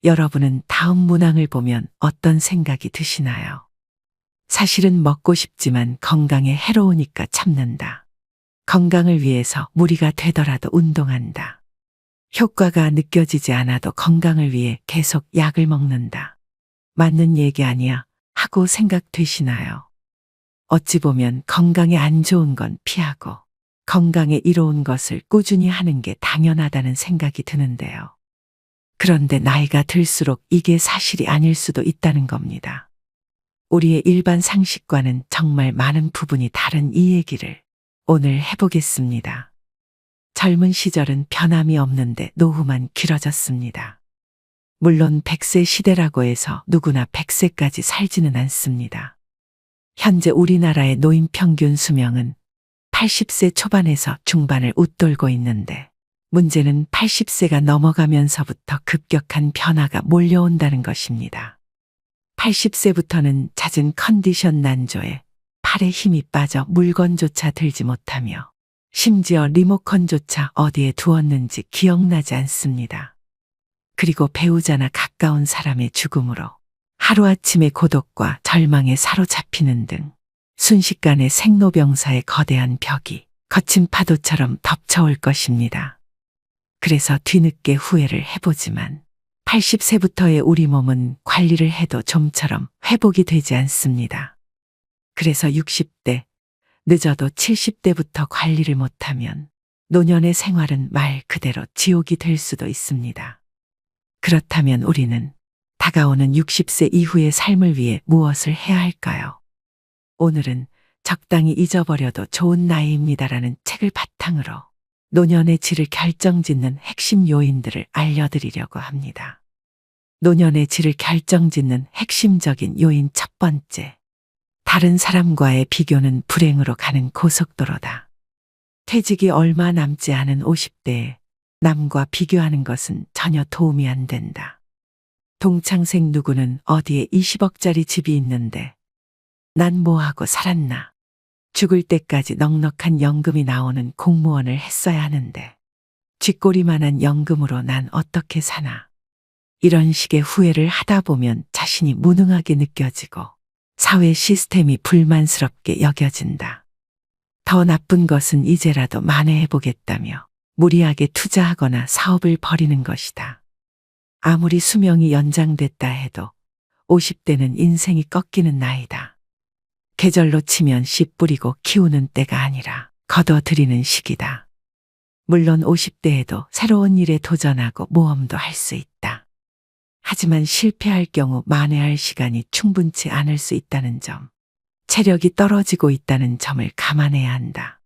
여러분은 다음 문항을 보면 어떤 생각이 드시나요? 사실은 먹고 싶지만 건강에 해로우니까 참는다. 건강을 위해서 무리가 되더라도 운동한다. 효과가 느껴지지 않아도 건강을 위해 계속 약을 먹는다. 맞는 얘기 아니야 하고 생각되시나요? 어찌 보면 건강에 안 좋은 건 피하고 건강에 이로운 것을 꾸준히 하는 게 당연하다는 생각이 드는데요. 그런데 나이가 들수록 이게 사실이 아닐 수도 있다는 겁니다. 우리의 일반 상식과는 정말 많은 부분이 다른 이 얘기를 오늘 해보겠습니다. 젊은 시절은 변함이 없는데 노후만 길어졌습니다. 물론 100세 시대라고 해서 누구나 100세까지 살지는 않습니다. 현재 우리나라의 노인 평균 수명은 80세 초반에서 중반을 웃돌고 있는데 문제는 80세가 넘어가면서부터 급격한 변화가 몰려온다는 것입니다. 80세부터는 잦은 컨디션 난조에 팔에 힘이 빠져 물건조차 들지 못하며 심지어 리모컨조차 어디에 두었는지 기억나지 않습니다. 그리고 배우자나 가까운 사람의 죽음으로 하루아침에 고독과 절망에 사로잡히는 등 순식간에 생로병사의 거대한 벽이 거친 파도처럼 덮쳐올 것입니다. 그래서 뒤늦게 후회를 해보지만 80세부터의 우리 몸은 관리를 해도 좀처럼 회복이 되지 않습니다. 그래서 60대, 늦어도 70대부터 관리를 못하면 노년의 생활은 말 그대로 지옥이 될 수도 있습니다. 그렇다면 우리는 다가오는 60세 이후의 삶을 위해 무엇을 해야 할까요? 오늘은 적당히 잊어버려도 좋은 나이입니다라는 책을 바탕으로 노년의 질을 결정짓는 핵심 요인들을 알려드리려고 합니다. 노년의 질을 결정짓는 핵심적인 요인 첫 번째. 다른 사람과의 비교는 불행으로 가는 고속도로다. 퇴직이 얼마 남지 않은 50대에 남과 비교하는 것은 전혀 도움이 안 된다. 동창생 누구는 어디에 20억짜리 집이 있는데 난 뭐하고 살았나. 죽을 때까지 넉넉한 연금이 나오는 공무원을 했어야 하는데 쥐꼬리만한 연금으로 난 어떻게 사나. 이런 식의 후회를 하다 보면 자신이 무능하게 느껴지고 사회 시스템이 불만스럽게 여겨진다. 더 나쁜 것은 이제라도 만회해보겠다며 무리하게 투자하거나 사업을 벌이는 것이다. 아무리 수명이 연장됐다 해도 50대는 인생이 꺾이는 나이다. 계절로 치면 씨 뿌리고 키우는 때가 아니라 거둬들이는 시기다. 물론 50대에도 새로운 일에 도전하고 모험도 할 수 있다. 하지만 실패할 경우 만회할 시간이 충분치 않을 수 있다는 점, 체력이 떨어지고 있다는 점을 감안해야 한다.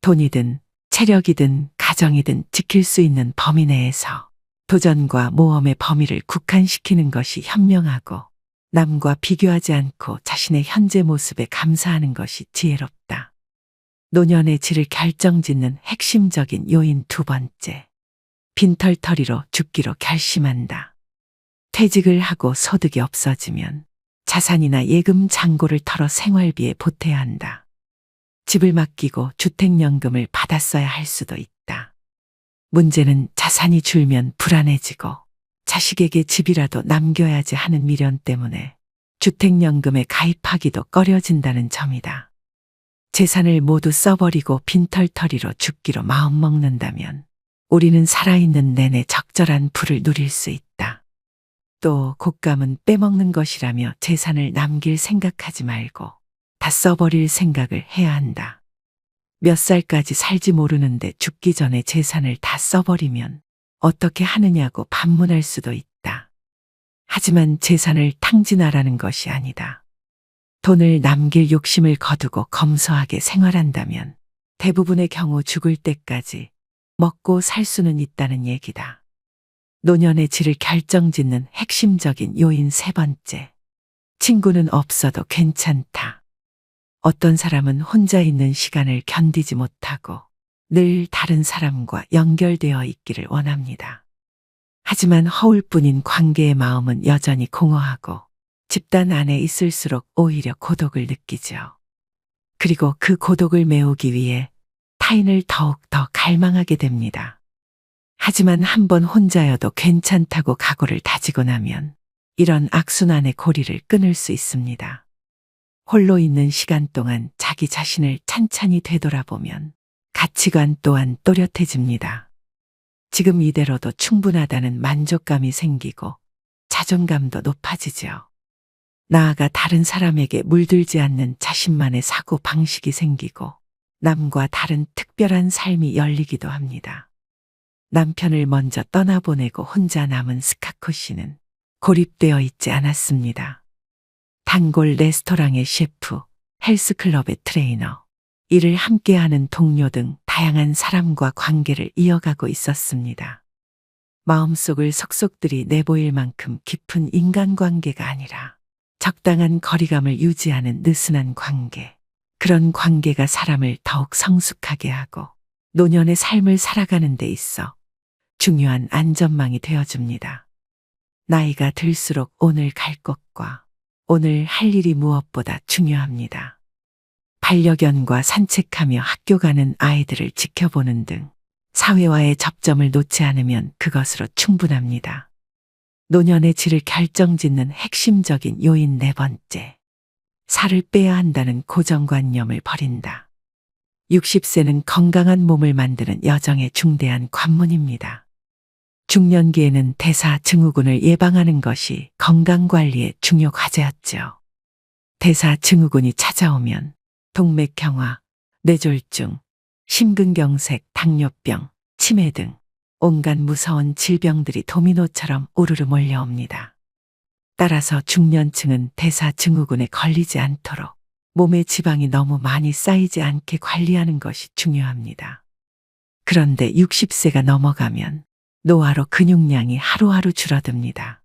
돈이든 체력이든 가정이든 지킬 수 있는 범위 내에서 도전과 모험의 범위를 국한시키는 것이 현명하고 남과 비교하지 않고 자신의 현재 모습에 감사하는 것이 지혜롭다. 노년의 질을 결정짓는 핵심적인 요인 두 번째. 빈털터리로 죽기로 결심한다. 퇴직을 하고 소득이 없어지면 자산이나 예금 잔고를 털어 생활비에 보태야 한다. 집을 맡기고 주택연금을 받았어야 할 수도 있다. 문제는 자산이 줄면 불안해지고 자식에게 집이라도 남겨야지 하는 미련 때문에 주택연금에 가입하기도 꺼려진다는 점이다. 재산을 모두 써버리고 빈털터리로 죽기로 마음먹는다면 우리는 살아있는 내내 적절한 부를 누릴 수 있다. 또 곶감은 빼먹는 것이라며 재산을 남길 생각하지 말고 다 써버릴 생각을 해야 한다. 몇 살까지 살지 모르는데 죽기 전에 재산을 다 써버리면 어떻게 하느냐고 반문할 수도 있다. 하지만 재산을 탕진하라는 것이 아니다. 돈을 남길 욕심을 거두고 검소하게 생활한다면 대부분의 경우 죽을 때까지 먹고 살 수는 있다는 얘기다. 노년의 질을 결정짓는 핵심적인 요인 세 번째. 친구는 없어도 괜찮다. 어떤 사람은 혼자 있는 시간을 견디지 못하고 늘 다른 사람과 연결되어 있기를 원합니다. 하지만 허울뿐인 관계의 마음은 여전히 공허하고 집단 안에 있을수록 오히려 고독을 느끼죠. 그리고 그 고독을 메우기 위해 타인을 더욱 더 갈망하게 됩니다. 하지만 한번 혼자여도 괜찮다고 각오를 다지고 나면 이런 악순환의 고리를 끊을 수 있습니다. 홀로 있는 시간 동안 자기 자신을 찬찬히 되돌아보면 가치관 또한 또렷해집니다. 지금 이대로도 충분하다는 만족감이 생기고 자존감도 높아지죠. 나아가 다른 사람에게 물들지 않는 자신만의 사고 방식이 생기고 남과 다른 특별한 삶이 열리기도 합니다. 남편을 먼저 떠나보내고 혼자 남은 스카코 씨는 고립되어 있지 않았습니다. 단골 레스토랑의 셰프, 헬스클럽의 트레이너, 일을 함께하는 동료 등 다양한 사람과 관계를 이어가고 있었습니다. 마음속을 속속들이 내보일 만큼 깊은 인간관계가 아니라 적당한 거리감을 유지하는 느슨한 관계. 그런 관계가 사람을 더욱 성숙하게 하고 노년의 삶을 살아가는 데 있어 중요한 안전망이 되어줍니다. 나이가 들수록 오늘 갈 곳과 오늘 할 일이 무엇보다 중요합니다. 반려견과 산책하며 학교 가는 아이들을 지켜보는 등 사회와의 접점을 놓지 않으면 그것으로 충분합니다. 노년의 질을 결정짓는 핵심적인 요인 네 번째. 살을 빼야 한다는 고정관념을 버린다. 60세는 건강한 몸을 만드는 여정의 중대한 관문입니다. 중년기에는 대사증후군을 예방하는 것이 건강관리의 중요 과제였죠. 대사증후군이 찾아오면 동맥경화, 뇌졸중, 심근경색, 당뇨병, 치매 등 온갖 무서운 질병들이 도미노처럼 우르르 몰려옵니다. 따라서 중년층은 대사증후군에 걸리지 않도록 몸에 지방이 너무 많이 쌓이지 않게 관리하는 것이 중요합니다. 그런데 60세가 넘어가면 노화로 근육량이 하루하루 줄어듭니다.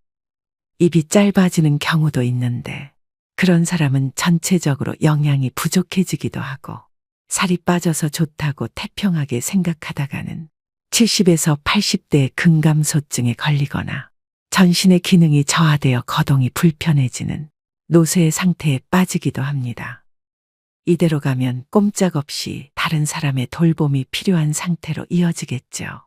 입이 짧아지는 경우도 있는데 그런 사람은 전체적으로 영양이 부족해지기도 하고 살이 빠져서 좋다고 태평하게 생각하다가는 70에서 80대의 근감소증에 걸리거나 전신의 기능이 저하되어 거동이 불편해지는 노쇠의 상태에 빠지기도 합니다. 이대로 가면 꼼짝없이 다른 사람의 돌봄이 필요한 상태로 이어지겠죠.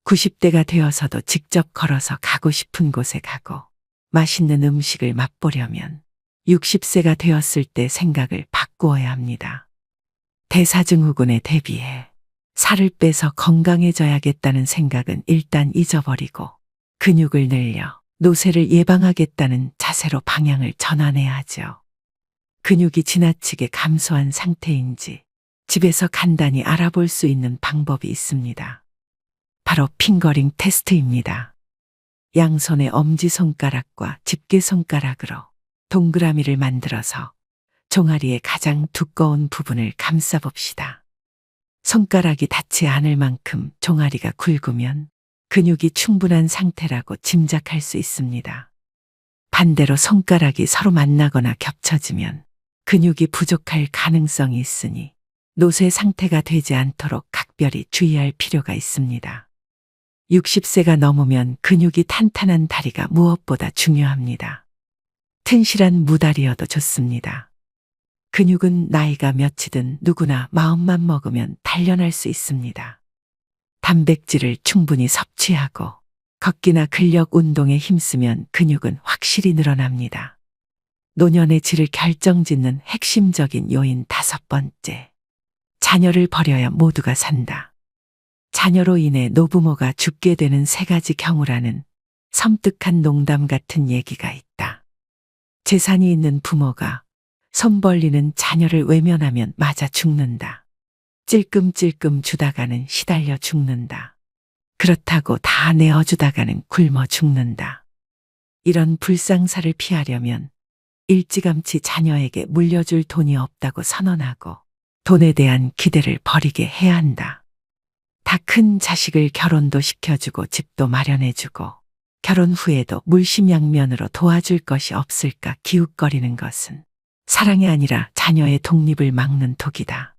90대가 되어서도 직접 걸어서 가고 싶은 곳에 가고 맛있는 음식을 맛보려면 60세가 되었을 때 생각을 바꾸어야 합니다. 대사증후군에 대비해 살을 빼서 건강해져야겠다는 생각은 일단 잊어버리고 근육을 늘려 노쇠를 예방하겠다는 자세로 방향을 전환해야 하죠. 근육이 지나치게 감소한 상태인지 집에서 간단히 알아볼 수 있는 방법이 있습니다. 바로 핑거링 테스트입니다. 양손의 엄지손가락과 집게손가락으로 동그라미를 만들어서 종아리의 가장 두꺼운 부분을 감싸봅시다. 손가락이 닿지 않을 만큼 종아리가 굵으면 근육이 충분한 상태라고 짐작할 수 있습니다. 반대로 손가락이 서로 만나거나 겹쳐지면 근육이 부족할 가능성이 있으니 노쇠 상태가 되지 않도록 각별히 주의할 필요가 있습니다. 60세가 넘으면 근육이 탄탄한 다리가 무엇보다 중요합니다. 튼실한 무다리여도 좋습니다. 근육은 나이가 몇이든 누구나 마음만 먹으면 단련할 수 있습니다. 단백질을 충분히 섭취하고 걷기나 근력 운동에 힘쓰면 근육은 확실히 늘어납니다. 노년의 질을 결정짓는 핵심적인 요인 다섯 번째. 자녀를 버려야 모두가 산다. 자녀로 인해 노부모가 죽게 되는 세 가지 경우라는 섬뜩한 농담 같은 얘기가 있다. 재산이 있는 부모가 손 벌리는 자녀를 외면하면 맞아 죽는다. 찔끔찔끔 주다가는 시달려 죽는다. 그렇다고 다 내어주다가는 굶어 죽는다. 이런 불상사를 피하려면 일찌감치 자녀에게 물려줄 돈이 없다고 선언하고 돈에 대한 기대를 버리게 해야 한다. 다 큰 자식을 결혼도 시켜주고 집도 마련해주고 결혼 후에도 물심양면으로 도와줄 것이 없을까 기웃거리는 것은 사랑이 아니라 자녀의 독립을 막는 독이다.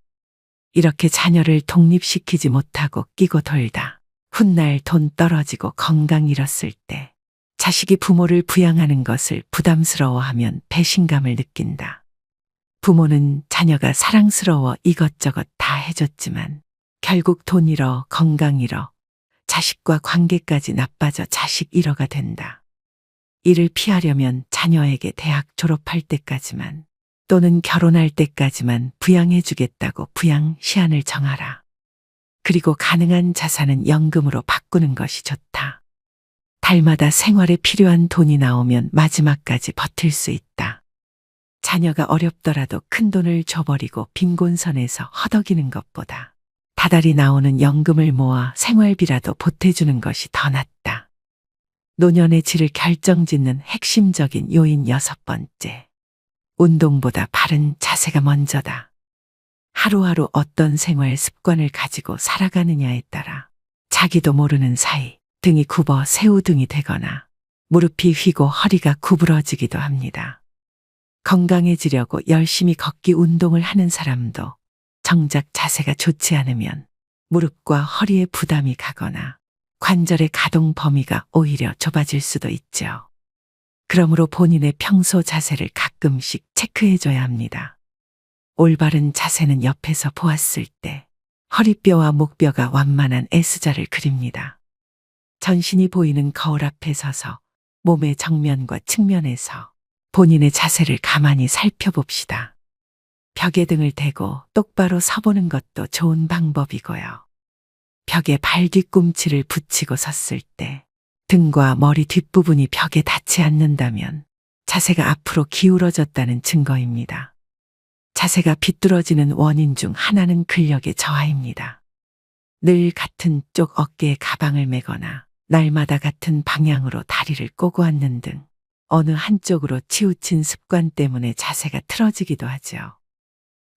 이렇게 자녀를 독립시키지 못하고 끼고 돌다 훗날 돈 떨어지고 건강 잃었을 때 자식이 부모를 부양하는 것을 부담스러워하면 배신감을 느낀다. 부모는 자녀가 사랑스러워 이것저것 다 해줬지만 결국 돈 잃어 건강 잃어 자식과 관계까지 나빠져 자식 일어가 된다. 이를 피하려면 자녀에게 대학 졸업할 때까지만 또는 결혼할 때까지만 부양해주겠다고 부양 시한을 정하라. 그리고 가능한 자산은 연금으로 바꾸는 것이 좋다. 달마다 생활에 필요한 돈이 나오면 마지막까지 버틸 수 있다. 자녀가 어렵더라도 큰 돈을 줘버리고 빈곤선에서 허덕이는 것보다 다달이 나오는 연금을 모아 생활비라도 보태주는 것이 더 낫다. 노년의 질을 결정짓는 핵심적인 요인 6번째. 운동보다 바른 자세가 먼저다. 하루하루 어떤 생활 습관을 가지고 살아가느냐에 따라 자기도 모르는 사이 등이 굽어 새우등이 되거나 무릎이 휘고 허리가 구부러지기도 합니다. 건강해지려고 열심히 걷기 운동을 하는 사람도 정작 자세가 좋지 않으면 무릎과 허리에 부담이 가거나 관절의 가동 범위가 오히려 좁아질 수도 있죠. 그러므로 본인의 평소 자세를 가끔씩 체크해줘야 합니다. 올바른 자세는 옆에서 보았을 때 허리뼈와 목뼈가 완만한 S자를 그립니다. 전신이 보이는 거울 앞에 서서 몸의 정면과 측면에서 본인의 자세를 가만히 살펴봅시다. 벽에 등을 대고 똑바로 서보는 것도 좋은 방법이고요. 벽에 발 뒤꿈치를 붙이고 섰을 때 등과 머리 뒷부분이 벽에 닿지 않는다면 자세가 앞으로 기울어졌다는 증거입니다. 자세가 비뚤어지는 원인 중 하나는 근력의 저하입니다. 늘 같은 쪽 어깨에 가방을 메거나 날마다 같은 방향으로 다리를 꼬고 앉는 등 어느 한쪽으로 치우친 습관 때문에 자세가 틀어지기도 하죠.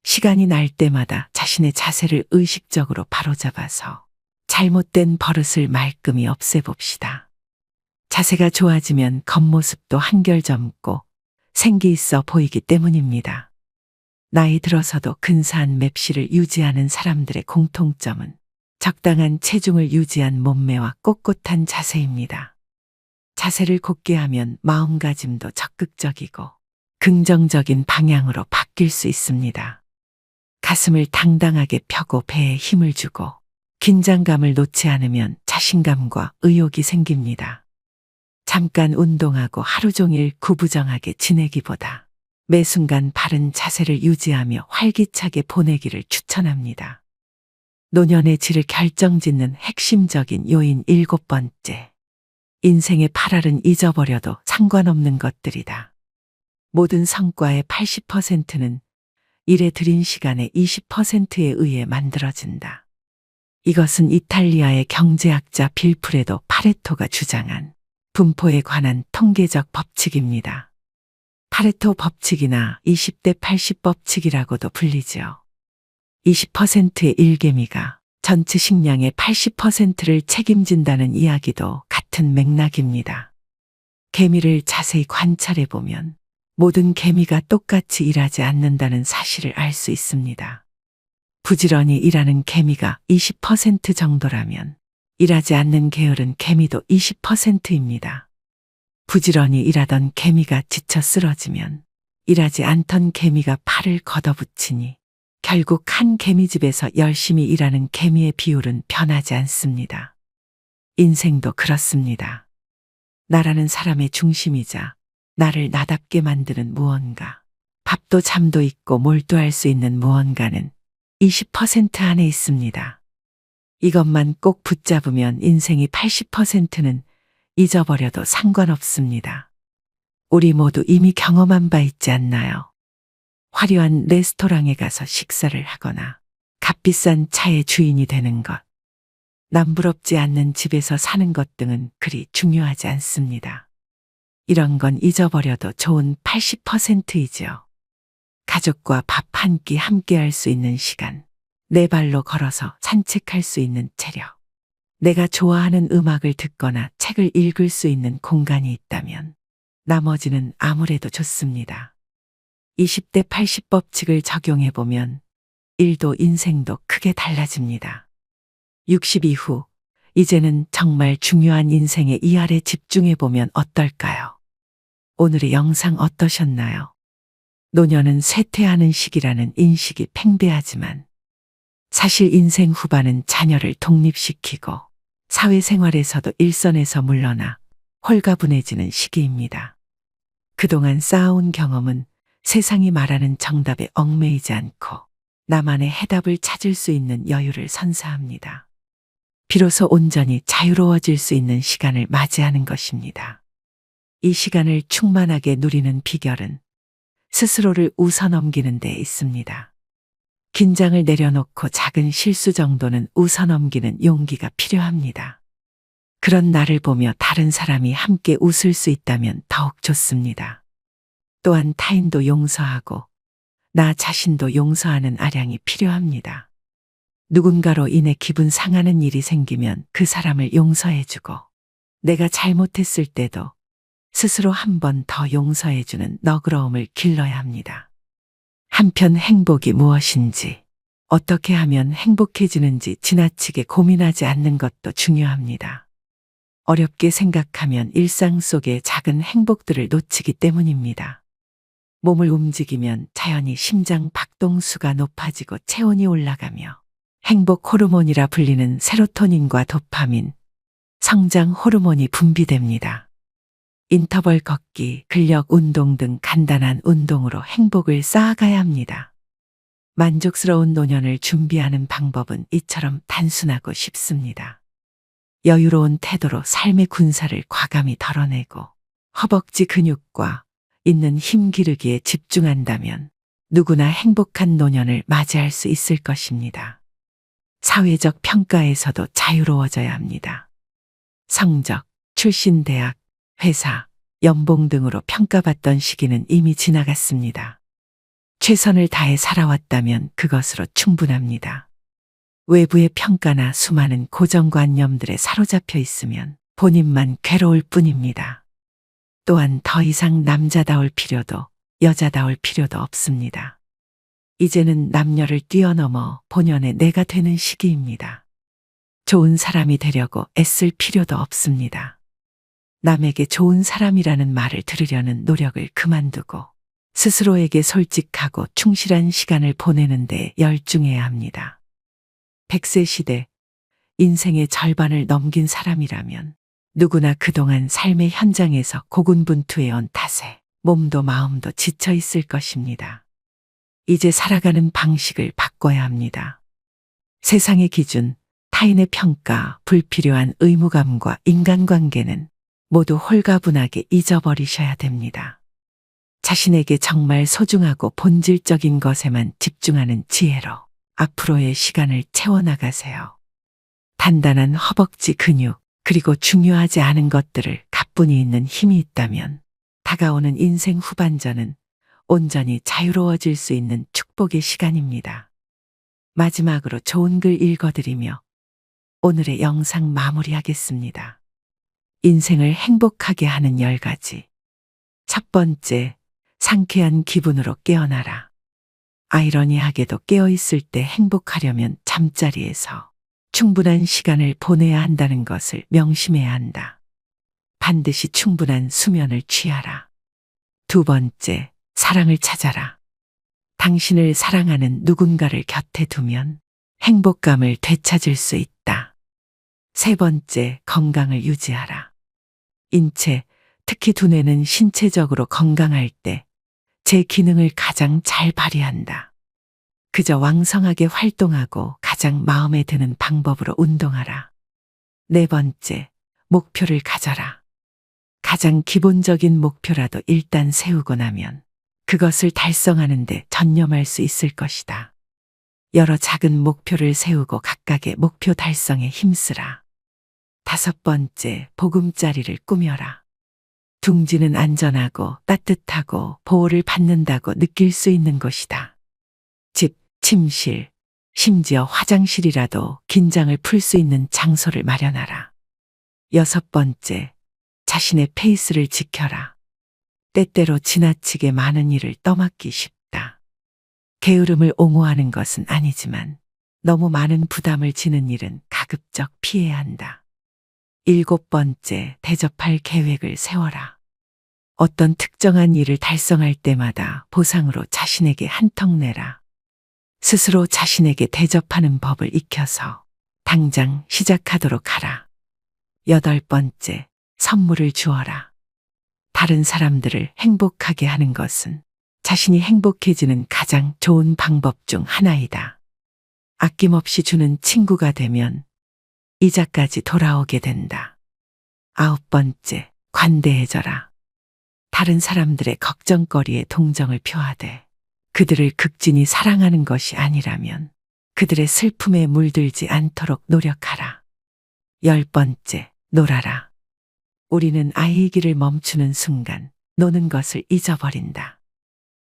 시간이 날 때마다 자신의 자세를 의식적으로 바로잡아서 잘못된 버릇을 말끔히 없애봅시다. 자세가 좋아지면 겉모습도 한결 젊고 생기 있어 보이기 때문입니다. 나이 들어서도 근사한 맵시를 유지하는 사람들의 공통점은 적당한 체중을 유지한 몸매와 꼿꼿한 자세입니다. 자세를 곧게 하면 마음가짐도 적극적이고 긍정적인 방향으로 바뀔 수 있습니다. 가슴을 당당하게 펴고 배에 힘을 주고 긴장감을 놓지 않으면 자신감과 의욕이 생깁니다. 잠깐 운동하고 하루 종일 구부정하게 지내기보다 매 순간 바른 자세를 유지하며 활기차게 보내기를 추천합니다. 노년의 질을 결정짓는 핵심적인 요인 7번째. 인생의 8할은 잊어버려도 상관없는 것들이다. 모든 성과의 80%는 일에 들인 시간의 20%에 의해 만들어진다. 이것은 이탈리아의 경제학자 빌프레도 파레토가 주장한 분포에 관한 통계적 법칙입니다. 파레토 법칙이나 20대 80 법칙이라고도 불리지요. 20%의 일개미가 전체 식량의 80%를 책임진다는 이야기도 같은 맥락입니다. 개미를 자세히 관찰해 보면 모든 개미가 똑같이 일하지 않는다는 사실을 알 수 있습니다. 부지런히 일하는 개미가 20% 정도라면 일하지 않는 게으른 개미도 20%입니다. 부지런히 일하던 개미가 지쳐 쓰러지면 일하지 않던 개미가 팔을 걷어붙이니 결국 한 개미집에서 열심히 일하는 개미의 비율은 변하지 않습니다. 인생도 그렇습니다. 나라는 사람의 중심이자 나를 나답게 만드는 무언가, 밥도 잠도 있고 몰두할 수 있는 무언가는 20% 안에 있습니다. 이것만 꼭 붙잡으면 인생이 80%는 잊어버려도 상관없습니다. 우리 모두 이미 경험한 바 있지 않나요? 화려한 레스토랑에 가서 식사를 하거나 값비싼 차의 주인이 되는 것, 남부럽지 않는 집에서 사는 것 등은 그리 중요하지 않습니다. 이런 건 잊어버려도 좋은 80%이죠. 가족과 밥 한 끼 함께 할 수 있는 시간, 내 발로 걸어서 산책할 수 있는 체력, 내가 좋아하는 음악을 듣거나 책을 읽을 수 있는 공간이 있다면 나머지는 아무래도 좋습니다. 20대 80 법칙을 적용해보면 일도 인생도 크게 달라집니다. 60 이후, 이제는 정말 중요한 인생의 이할에 집중해보면 어떨까요? 오늘의 영상 어떠셨나요? 노년은 쇠퇴하는 시기라는 인식이 팽배하지만 사실 인생 후반은 자녀를 독립시키고 사회생활에서도 일선에서 물러나 홀가분해지는 시기입니다. 그동안 쌓아온 경험은 세상이 말하는 정답에 얽매이지 않고 나만의 해답을 찾을 수 있는 여유를 선사합니다. 비로소 온전히 자유로워질 수 있는 시간을 맞이하는 것입니다. 이 시간을 충만하게 누리는 비결은 스스로를 웃어넘기는 데 있습니다. 긴장을 내려놓고 작은 실수 정도는 웃어넘기는 용기가 필요합니다. 그런 나를 보며 다른 사람이 함께 웃을 수 있다면 더욱 좋습니다. 또한 타인도 용서하고 나 자신도 용서하는 아량이 필요합니다. 누군가로 인해 기분 상하는 일이 생기면 그 사람을 용서해주고 내가 잘못했을 때도 스스로 한 번 더 용서해주는 너그러움을 길러야 합니다. 한편 행복이 무엇인지, 어떻게 하면 행복해지는지 지나치게 고민하지 않는 것도 중요합니다. 어렵게 생각하면 일상 속의 작은 행복들을 놓치기 때문입니다. 몸을 움직이면 자연히 심장 박동수가 높아지고 체온이 올라가며 행복 호르몬이라 불리는 세로토닌과 도파민, 성장 호르몬이 분비됩니다. 인터벌 걷기, 근력 운동 등 간단한 운동으로 행복을 쌓아가야 합니다. 만족스러운 노년을 준비하는 방법은 이처럼 단순하고 쉽습니다. 여유로운 태도로 삶의 군사를 과감히 덜어내고 허벅지 근육과 있는 힘 기르기에 집중한다면 누구나 행복한 노년을 맞이할 수 있을 것입니다. 사회적 평가에서도 자유로워져야 합니다. 성적, 출신 대학, 회사, 연봉 등으로 평가받던 시기는 이미 지나갔습니다. 최선을 다해 살아왔다면 그것으로 충분합니다. 외부의 평가나 수많은 고정관념들에 사로잡혀 있으면 본인만 괴로울 뿐입니다. 또한 더 이상 남자다울 필요도 여자다울 필요도 없습니다. 이제는 남녀를 뛰어넘어 본연의 내가 되는 시기입니다. 좋은 사람이 되려고 애쓸 필요도 없습니다. 남에게 좋은 사람이라는 말을 들으려는 노력을 그만두고 스스로에게 솔직하고 충실한 시간을 보내는 데 열중해야 합니다. 100세 시대, 인생의 절반을 넘긴 사람이라면 누구나 그동안 삶의 현장에서 고군분투해온 탓에 몸도 마음도 지쳐 있을 것입니다. 이제 살아가는 방식을 바꿔야 합니다. 세상의 기준, 타인의 평가, 불필요한 의무감과 인간관계는 모두 홀가분하게 잊어버리셔야 됩니다. 자신에게 정말 소중하고 본질적인 것에만 집중하는 지혜로 앞으로의 시간을 채워나가세요. 단단한 허벅지 근육, 그리고 중요하지 않은 것들을 가뿐히 있는 힘이 있다면 다가오는 인생 후반전은 온전히 자유로워질 수 있는 축복의 시간입니다. 마지막으로 좋은 글 읽어드리며 오늘의 영상 마무리하겠습니다. 인생을 행복하게 하는 10가지. 첫 번째, 상쾌한 기분으로 깨어나라. 아이러니하게도 깨어있을 때 행복하려면 잠자리에서 충분한 시간을 보내야 한다는 것을 명심해야 한다. 반드시 충분한 수면을 취하라. 두 번째, 사랑을 찾아라. 당신을 사랑하는 누군가를 곁에 두면 행복감을 되찾을 수 있다. 세 번째, 건강을 유지하라. 인체, 특히 두뇌는 신체적으로 건강할 때 제 기능을 가장 잘 발휘한다. 그저 왕성하게 활동하고 가장 마음에 드는 방법으로 운동하라. 네 번째, 목표를 가져라. 가장 기본적인 목표라도 일단 세우고 나면 그것을 달성하는 데 전념할 수 있을 것이다. 여러 작은 목표를 세우고 각각의 목표 달성에 힘쓰라. 다섯 번째, 보금자리를 꾸며라. 둥지는 안전하고 따뜻하고 보호를 받는다고 느낄 수 있는 곳이다. 집, 침실, 심지어 화장실이라도 긴장을 풀 수 있는 장소를 마련하라. 여섯 번째, 자신의 페이스를 지켜라. 때때로 지나치게 많은 일을 떠맡기 쉽다. 게으름을 옹호하는 것은 아니지만 너무 많은 부담을 지는 일은 가급적 피해야 한다. 일곱 번째, 대접할 계획을 세워라. 어떤 특정한 일을 달성할 때마다 보상으로 자신에게 한턱 내라. 스스로 자신에게 대접하는 법을 익혀서 당장 시작하도록 하라. 8번째, 선물을 주어라. 다른 사람들을 행복하게 하는 것은 자신이 행복해지는 가장 좋은 방법 중 하나이다. 아낌없이 주는 친구가 되면 이자까지 돌아오게 된다. 9번째, 관대해져라. 다른 사람들의 걱정거리에 동정을 표하되 그들을 극진히 사랑하는 것이 아니라면 그들의 슬픔에 물들지 않도록 노력하라. 10번째, 놀아라. 우리는 아이이기를 멈추는 순간 노는 것을 잊어버린다.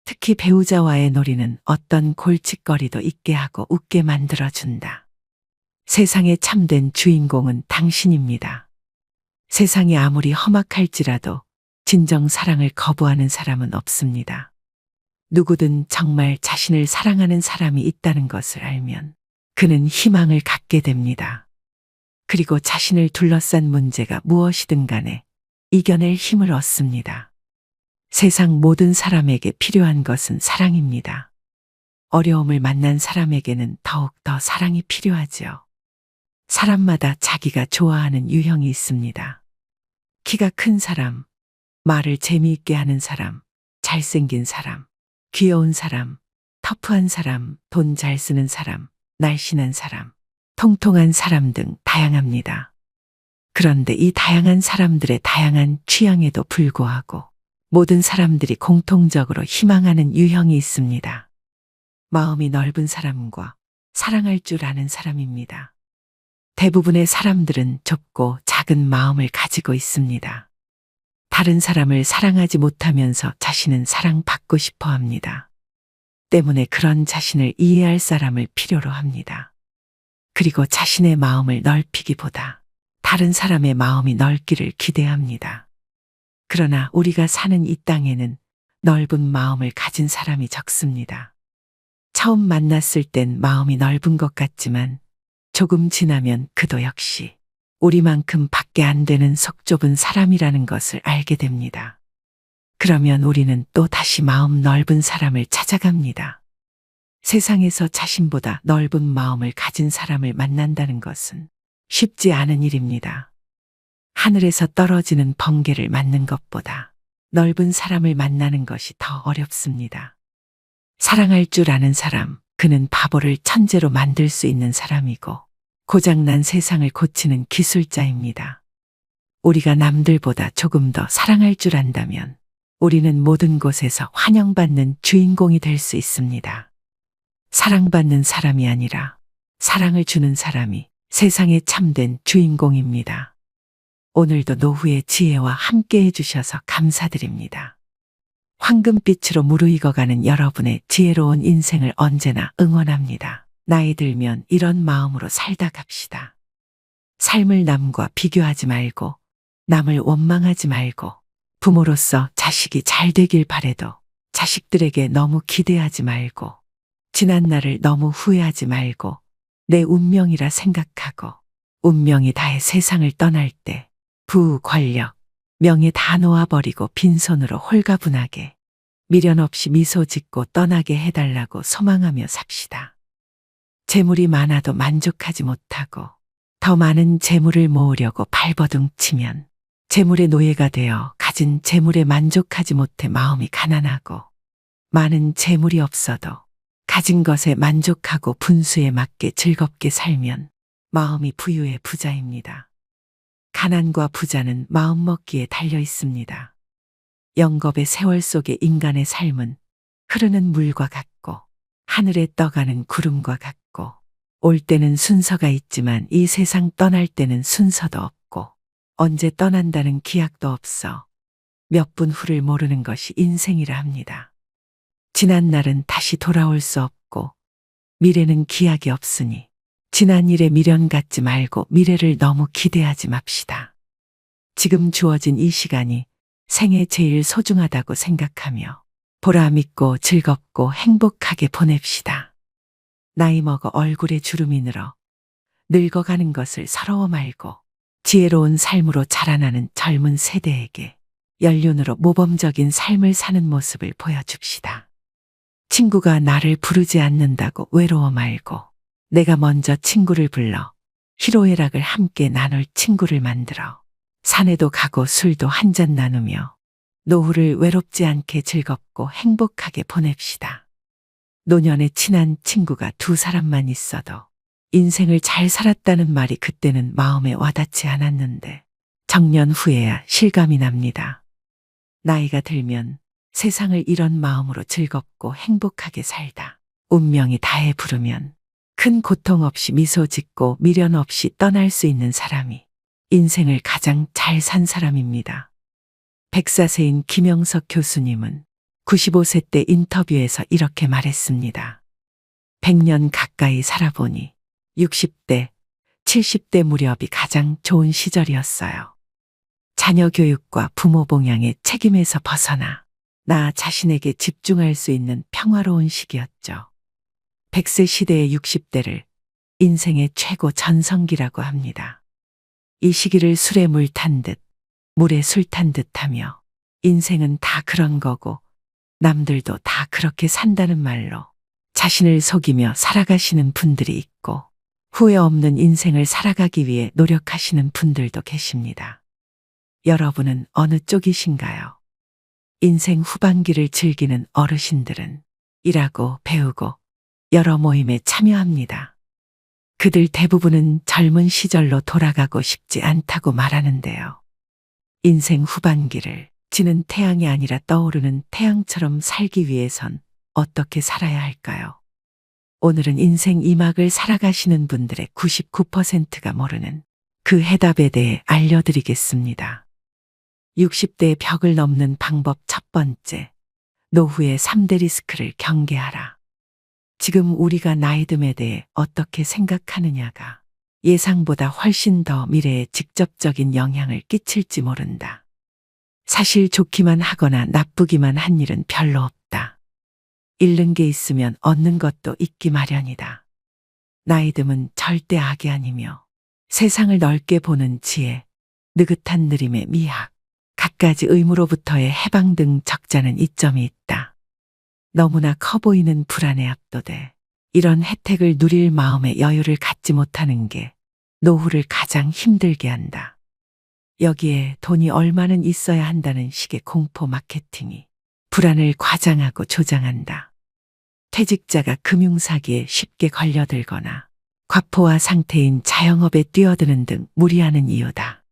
특히 배우자와의 놀이는 어떤 골칫거리도 잊게 하고 웃게 만들어준다. 세상의 참된 주인공은 당신입니다. 세상이 아무리 험악할지라도 진정 사랑을 거부하는 사람은 없습니다. 누구든 정말 자신을 사랑하는 사람이 있다는 것을 알면 그는 희망을 갖게 됩니다. 그리고 자신을 둘러싼 문제가 무엇이든 간에 이겨낼 힘을 얻습니다. 세상 모든 사람에게 필요한 것은 사랑입니다. 어려움을 만난 사람에게는 더욱 더 사랑이 필요하지요. 사람마다 자기가 좋아하는 유형이 있습니다. 키가 큰 사람, 말을 재미있게 하는 사람, 잘생긴 사람, 귀여운 사람, 터프한 사람, 돈 잘 쓰는 사람, 날씬한 사람, 통통한 사람 등 다양합니다. 그런데 이 다양한 사람들의 다양한 취향에도 불구하고 모든 사람들이 공통적으로 희망하는 유형이 있습니다. 마음이 넓은 사람과 사랑할 줄 아는 사람입니다. 대부분의 사람들은 좁고 작은 마음을 가지고 있습니다. 다른 사람을 사랑하지 못하면서 자신은 사랑받고 싶어 합니다. 때문에 그런 자신을 이해할 사람을 필요로 합니다. 그리고 자신의 마음을 넓히기보다 다른 사람의 마음이 넓기를 기대합니다. 그러나 우리가 사는 이 땅에는 넓은 마음을 가진 사람이 적습니다. 처음 만났을 땐 마음이 넓은 것 같지만 조금 지나면 그도 역시 우리만큼 밖에 안 되는 속 좁은 사람이라는 것을 알게 됩니다. 그러면 우리는 또 다시 마음 넓은 사람을 찾아갑니다. 세상에서 자신보다 넓은 마음을 가진 사람을 만난다는 것은 쉽지 않은 일입니다. 하늘에서 떨어지는 번개를 맞는 것보다 넓은 사람을 만나는 것이 더 어렵습니다. 사랑할 줄 아는 사람, 그는 바보를 천재로 만들 수 있는 사람이고 고장난 세상을 고치는 기술자입니다. 우리가 남들보다 조금 더 사랑할 줄 안다면 우리는 모든 곳에서 환영받는 주인공이 될 수 있습니다. 사랑받는 사람이 아니라 사랑을 주는 사람이 세상의 참된 주인공입니다. 오늘도 노후의 지혜와 함께 해주셔서 감사드립니다. 황금빛으로 무르익어가는 여러분의 지혜로운 인생을 언제나 응원합니다. 나이 들면 이런 마음으로 살다 갑시다. 삶을 남과 비교하지 말고 남을 원망하지 말고 부모로서 자식이 잘 되길 바래도 자식들에게 너무 기대하지 말고 지난 날을 너무 후회하지 말고 내 운명이라 생각하고 운명이 다해 세상을 떠날 때 부, 권력, 명예 다 놓아버리고 빈손으로 홀가분하게 미련 없이 미소 짓고 떠나게 해달라고 소망하며 삽시다. 재물이 많아도 만족하지 못하고 더 많은 재물을 모으려고 발버둥 치면 재물의 노예가 되어 가진 재물에 만족하지 못해 마음이 가난하고 많은 재물이 없어도 가진 것에 만족하고 분수에 맞게 즐겁게 살면 마음이 부유의 부자입니다. 가난과 부자는 마음먹기에 달려 있습니다. 영겁의 세월 속의 인간의 삶은 흐르는 물과 같고 하늘에 떠가는 구름과 같고 올 때는 순서가 있지만 이 세상 떠날 때는 순서도 없고 언제 떠난다는 기약도 없어 몇 분 후를 모르는 것이 인생이라 합니다. 지난 날은 다시 돌아올 수 없고 미래는 기약이 없으니 지난 일에 미련 갖지 말고 미래를 너무 기대하지 맙시다. 지금 주어진 이 시간이 생애 제일 소중하다고 생각하며 보람 있고 즐겁고 행복하게 보냅시다. 나이 먹어 얼굴에 주름이 늘어 늙어가는 것을 서러워 말고 지혜로운 삶으로 자라나는 젊은 세대에게 연륜으로 모범적인 삶을 사는 모습을 보여줍시다. 친구가 나를 부르지 않는다고 외로워 말고 내가 먼저 친구를 불러 희로애락을 함께 나눌 친구를 만들어 산에도 가고 술도 한 잔 나누며 노후를 외롭지 않게 즐겁고 행복하게 보냅시다. 노년에 친한 친구가 두 사람만 있어도 인생을 잘 살았다는 말이 그때는 마음에 와닿지 않았는데 정년 후에야 실감이 납니다. 나이가 들면 세상을 이런 마음으로 즐겁고 행복하게 살다 운명이 다해 부르면 큰 고통 없이 미소 짓고 미련 없이 떠날 수 있는 사람이 인생을 가장 잘 산 사람입니다. 백사세인 김영석 교수님은 95세 때 인터뷰에서 이렇게 말했습니다. 100년 가까이 살아보니 60대, 70대 무렵이 가장 좋은 시절이었어요. 자녀 교육과 부모 봉양의 책임에서 벗어나 나 자신에게 집중할 수 있는 평화로운 시기였죠. 100세 시대의 60대를 인생의 최고 전성기라고 합니다. 이 시기를 술에 물 탄 듯, 물에 술 탄 듯 하며 인생은 다 그런 거고 남들도 다 그렇게 산다는 말로 자신을 속이며 살아가시는 분들이 있고 후회 없는 인생을 살아가기 위해 노력하시는 분들도 계십니다. 여러분은 어느 쪽이신가요? 인생 후반기를 즐기는 어르신들은 일하고 배우고 여러 모임에 참여합니다. 그들 대부분은 젊은 시절로 돌아가고 싶지 않다고 말하는데요. 인생 후반기를 지는 태양이 아니라 떠오르는 태양처럼 살기 위해선 어떻게 살아야 할까요? 오늘은 인생 2막을 살아가시는 분들의 99%가 모르는 그 해답에 대해 알려드리겠습니다. 60대의 벽을 넘는 방법 첫 번째, 노후의 3대 리스크를 경계하라. 지금 우리가 나이듦에 대해 어떻게 생각하느냐가 예상보다 훨씬 더 미래에 직접적인 영향을 끼칠지 모른다. 사실 좋기만 하거나 나쁘기만 한 일은 별로 없다. 잃는 게 있으면 얻는 것도 있기 마련이다. 나이듦은 절대 악이 아니며 세상을 넓게 보는 지혜, 느긋한 느림의 미학, 갖가지 의무로부터의 해방 등 적잖은 이점이 있다. 너무나 커 보이는 불안에 압도돼 이런 혜택을 누릴 마음의 여유를 갖지 못하는 게 노후를 가장 힘들게 한다. 여기에 돈이 얼마는 있어야 한다는 식의 공포 마케팅이 불안을 과장하고 조장한다. 퇴직자가 금융사기에 쉽게 걸려들거나 과포화 상태인 자영업에 뛰어드는 등 무리하는 이유다.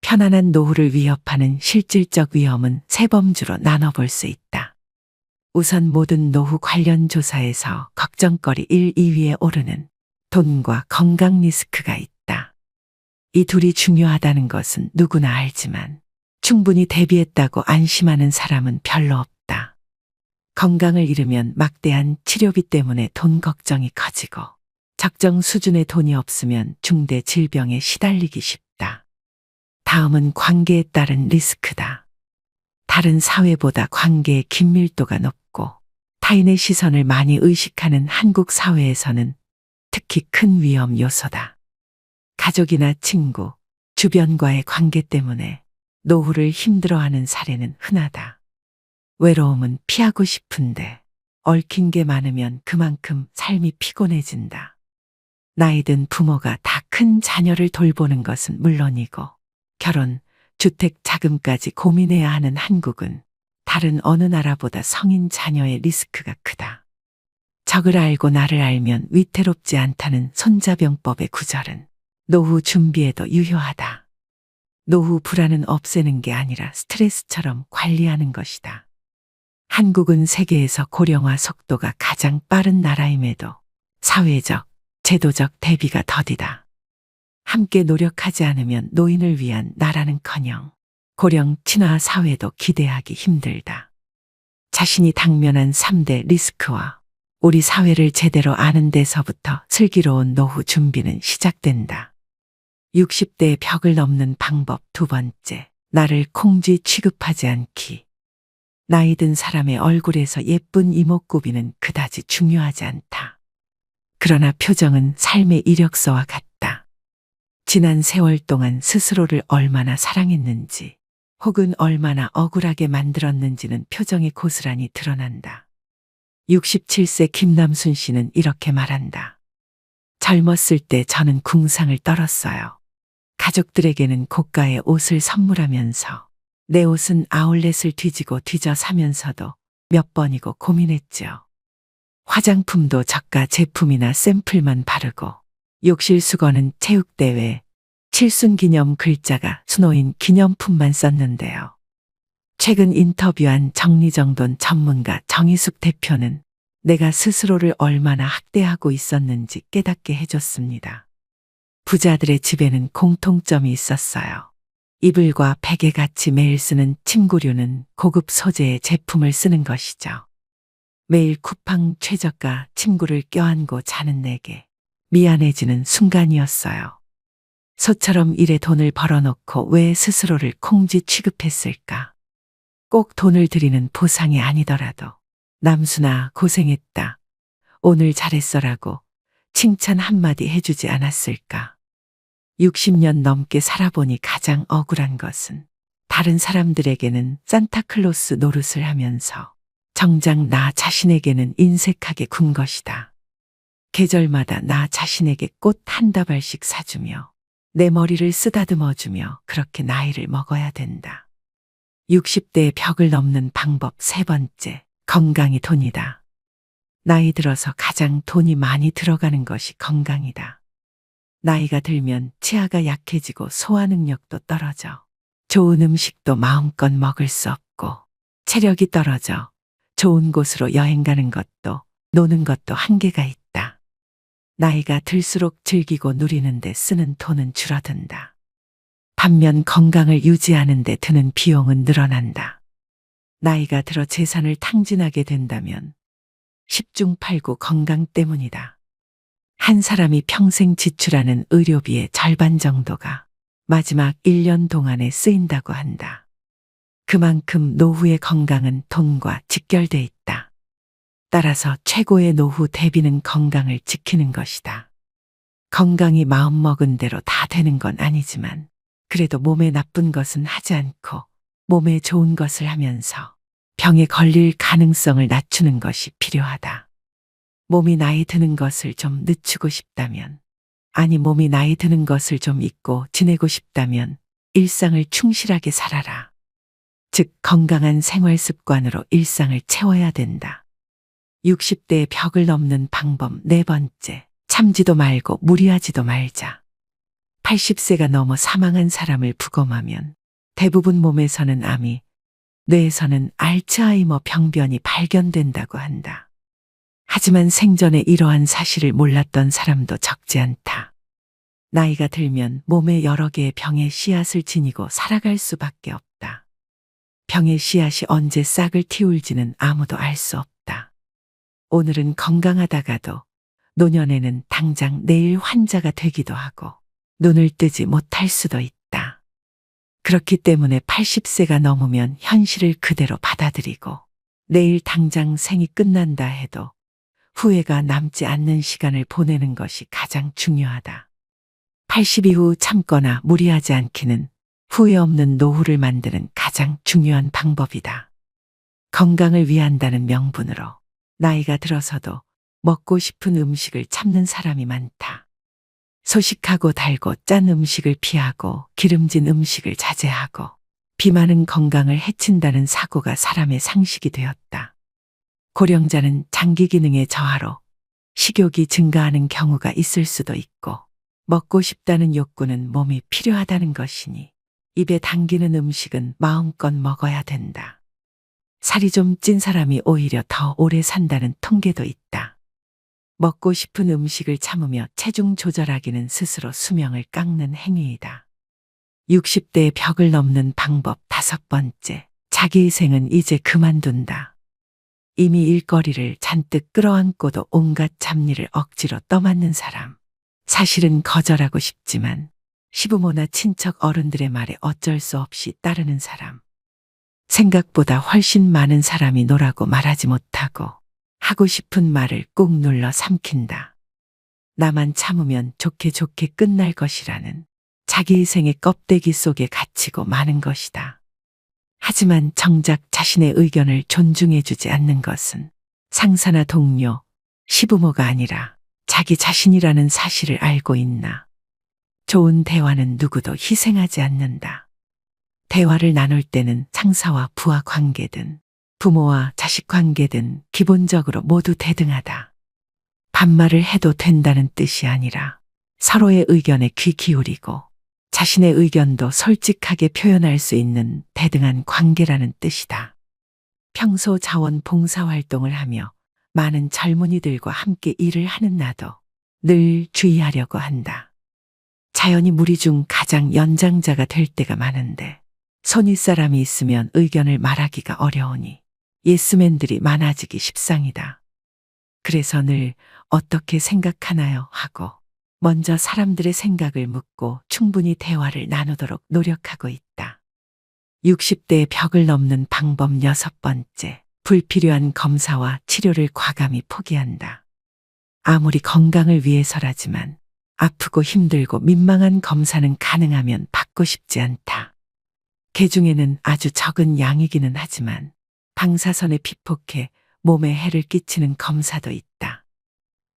편안한 노후를 위협하는 실질적 위험은 세 범주로 나눠볼 수 있다. 우선 모든 노후 관련 조사에서 걱정거리 1, 2위에 오르는 돈과 건강 리스크가 있다. 이 둘이 중요하다는 것은 누구나 알지만 충분히 대비했다고 안심하는 사람은 별로 없다. 건강을 잃으면 막대한 치료비 때문에 돈 걱정이 커지고 적정 수준의 돈이 없으면 중대 질병에 시달리기 쉽다. 다음은 관계에 따른 리스크다. 다른 사회보다 관계의 긴밀도가 높고 타인의 시선을 많이 의식하는 한국 사회에서는 특히 큰 위험 요소다. 가족이나 친구, 주변과의 관계 때문에 노후를 힘들어하는 사례는 흔하다. 외로움은 피하고 싶은데 얽힌 게 많으면 그만큼 삶이 피곤해진다. 나이든 부모가 다 큰 자녀를 돌보는 것은 물론이고 결혼, 주택 자금까지 고민해야 하는 한국은 다른 어느 나라보다 성인 자녀의 리스크가 크다. 적을 알고 나를 알면 위태롭지 않다는 손자병법의 구절은 노후 준비에도 유효하다. 노후 불안은 없애는 게 아니라 스트레스처럼 관리하는 것이다. 한국은 세계에서 고령화 속도가 가장 빠른 나라임에도 사회적, 제도적 대비가 더디다. 함께 노력하지 않으면 노인을 위한 나라는커녕 고령 친화 사회도 기대하기 힘들다. 자신이 당면한 3대 리스크와 우리 사회를 제대로 아는 데서부터 슬기로운 노후 준비는 시작된다. 60대의 벽을 넘는 방법 두 번째, 나를 콩쥐 취급하지 않기. 나이 든 사람의 얼굴에서 예쁜 이목구비는 그다지 중요하지 않다. 그러나 표정은 삶의 이력서와 같다. 지난 세월 동안 스스로를 얼마나 사랑했는지 혹은 얼마나 억울하게 만들었는지는 표정에 고스란히 드러난다. 67세 김남순 씨는 이렇게 말한다. 젊었을 때 저는 궁상을 떨었어요. 가족들에게는 고가의 옷을 선물하면서 내 옷은 아울렛을 뒤지고 뒤져 사면서도 몇 번이고 고민했죠. 화장품도 저가 제품이나 샘플만 바르고 욕실 수건은 체육대회, 칠순기념 글자가 수놓인 기념품만 썼는데요. 최근 인터뷰한 정리정돈 전문가 정희숙 대표는 내가 스스로를 얼마나 학대하고 있었는지 깨닫게 해줬습니다. 부자들의 집에는 공통점이 있었어요. 이불과 베개 같이 매일 쓰는 침구류는 고급 소재의 제품을 쓰는 것이죠. 매일 쿠팡 최저가 침구를 껴안고 자는 내게 미안해지는 순간이었어요. 소처럼 일에 돈을 벌어놓고 왜 스스로를 콩쥐 취급했을까? 꼭 돈을 드리는 보상이 아니더라도 남순아 고생했다. 오늘 잘했어라고 칭찬 한마디 해주지 않았을까? 60년 넘게 살아보니 가장 억울한 것은 다른 사람들에게는 산타클로스 노릇을 하면서 정작 나 자신에게는 인색하게 군 것이다. 계절마다 나 자신에게 꽃 한 다발씩 사주며 내 머리를 쓰다듬어주며 그렇게 나이를 먹어야 된다. 60대의 벽을 넘는 방법 세 번째, 건강이 돈이다. 나이 들어서 가장 돈이 많이 들어가는 것이 건강이다. 나이가 들면 치아가 약해지고 소화 능력도 떨어져 좋은 음식도 마음껏 먹을 수 없고 체력이 떨어져 좋은 곳으로 여행 가는 것도 노는 것도 한계가 있다. 나이가 들수록 즐기고 누리는 데 쓰는 돈은 줄어든다. 반면 건강을 유지하는 데 드는 비용은 늘어난다. 나이가 들어 재산을 탕진하게 된다면 10중 8구 건강 때문이다. 한 사람이 평생 지출하는 의료비의 절반 정도가 마지막 1년 동안에 쓰인다고 한다. 그만큼 노후의 건강은 돈과 직결돼 있다. 따라서 최고의 노후 대비는 건강을 지키는 것이다. 건강이 마음먹은 대로 다 되는 건 아니지만 그래도 몸에 나쁜 것은 하지 않고 몸에 좋은 것을 하면서 병에 걸릴 가능성을 낮추는 것이 필요하다. 몸이 나이 드는 것을 좀 늦추고 싶다면, 아니 몸이 나이 드는 것을 좀 잊고 지내고 싶다면 일상을 충실하게 살아라. 즉 건강한 생활 습관으로 일상을 채워야 된다. 60대의 벽을 넘는 방법 네 번째, 참지도 말고 무리하지도 말자. 80세가 넘어 사망한 사람을 부검하면 대부분 몸에서는 암이, 뇌에서는 알츠하이머 병변이 발견된다고 한다. 하지만 생전에 이러한 사실을 몰랐던 사람도 적지 않다. 나이가 들면 몸에 여러 개의 병의 씨앗을 지니고 살아갈 수밖에 없다. 병의 씨앗이 언제 싹을 틔울지는 아무도 알 수 없다. 오늘은 건강하다가도 노년에는 당장 내일 환자가 되기도 하고 눈을 뜨지 못할 수도 있다. 그렇기 때문에 80세가 넘으면 현실을 그대로 받아들이고 내일 당장 생이 끝난다 해도 후회가 남지 않는 시간을 보내는 것이 가장 중요하다. 80 이후 참거나 무리하지 않기는 후회 없는 노후를 만드는 가장 중요한 방법이다. 건강을 위한다는 명분으로 나이가 들어서도 먹고 싶은 음식을 참는 사람이 많다. 소식하고 달고 짠 음식을 피하고 기름진 음식을 자제하고 비 많은 건강을 해친다는 사고가 사람의 상식이 되었다. 고령자는 장기 기능의 저하로 식욕이 증가하는 경우가 있을 수도 있고 먹고 싶다는 욕구는 몸이 필요하다는 것이니 입에 당기는 음식은 마음껏 먹어야 된다. 살이 좀 찐 사람이 오히려 더 오래 산다는 통계도 있다. 먹고 싶은 음식을 참으며 체중 조절하기는 스스로 수명을 깎는 행위이다. 60대의 벽을 넘는 방법 다섯 번째, 자기희생은 이제 그만둔다. 이미 일거리를 잔뜩 끌어안고도 온갖 잡일을 억지로 떠맡는 사람. 사실은 거절하고 싶지만 시부모나 친척 어른들의 말에 어쩔 수 없이 따르는 사람. 생각보다 훨씬 많은 사람이 노라고 말하지 못하고 하고 싶은 말을 꾹 눌러 삼킨다. 나만 참으면 좋게 좋게 끝날 것이라는 자기희생의 껍데기 속에 갇히고 마는 것이다. 하지만 정작 자신의 의견을 존중해주지 않는 것은 상사나 동료, 시부모가 아니라 자기 자신이라는 사실을 알고 있나? 좋은 대화는 누구도 희생하지 않는다. 대화를 나눌 때는 상사와 부하 관계든 부모와 자식 관계든 기본적으로 모두 대등하다. 반말을 해도 된다는 뜻이 아니라 서로의 의견에 귀 기울이고 자신의 의견도 솔직하게 표현할 수 있는 대등한 관계라는 뜻이다. 평소 자원 봉사 활동을 하며 많은 젊은이들과 함께 일을 하는 나도 늘 주의하려고 한다. 자연히 무리 중 가장 연장자가 될 때가 많은데 손윗 사람이 있으면 의견을 말하기가 어려우니 예스맨들이 많아지기 십상이다. 그래서 늘 어떻게 생각하나요? 하고 먼저 사람들의 생각을 묻고 충분히 대화를 나누도록 노력하고 있다. 60대의 벽을 넘는 방법 6번째, 불필요한 검사와 치료를 과감히 포기한다. 아무리 건강을 위해서라지만 아프고 힘들고 민망한 검사는 가능하면 받고 싶지 않다. 개 중에는 아주 적은 양이기는 하지만 방사선에 피폭해 몸에 해를 끼치는 검사도 있다.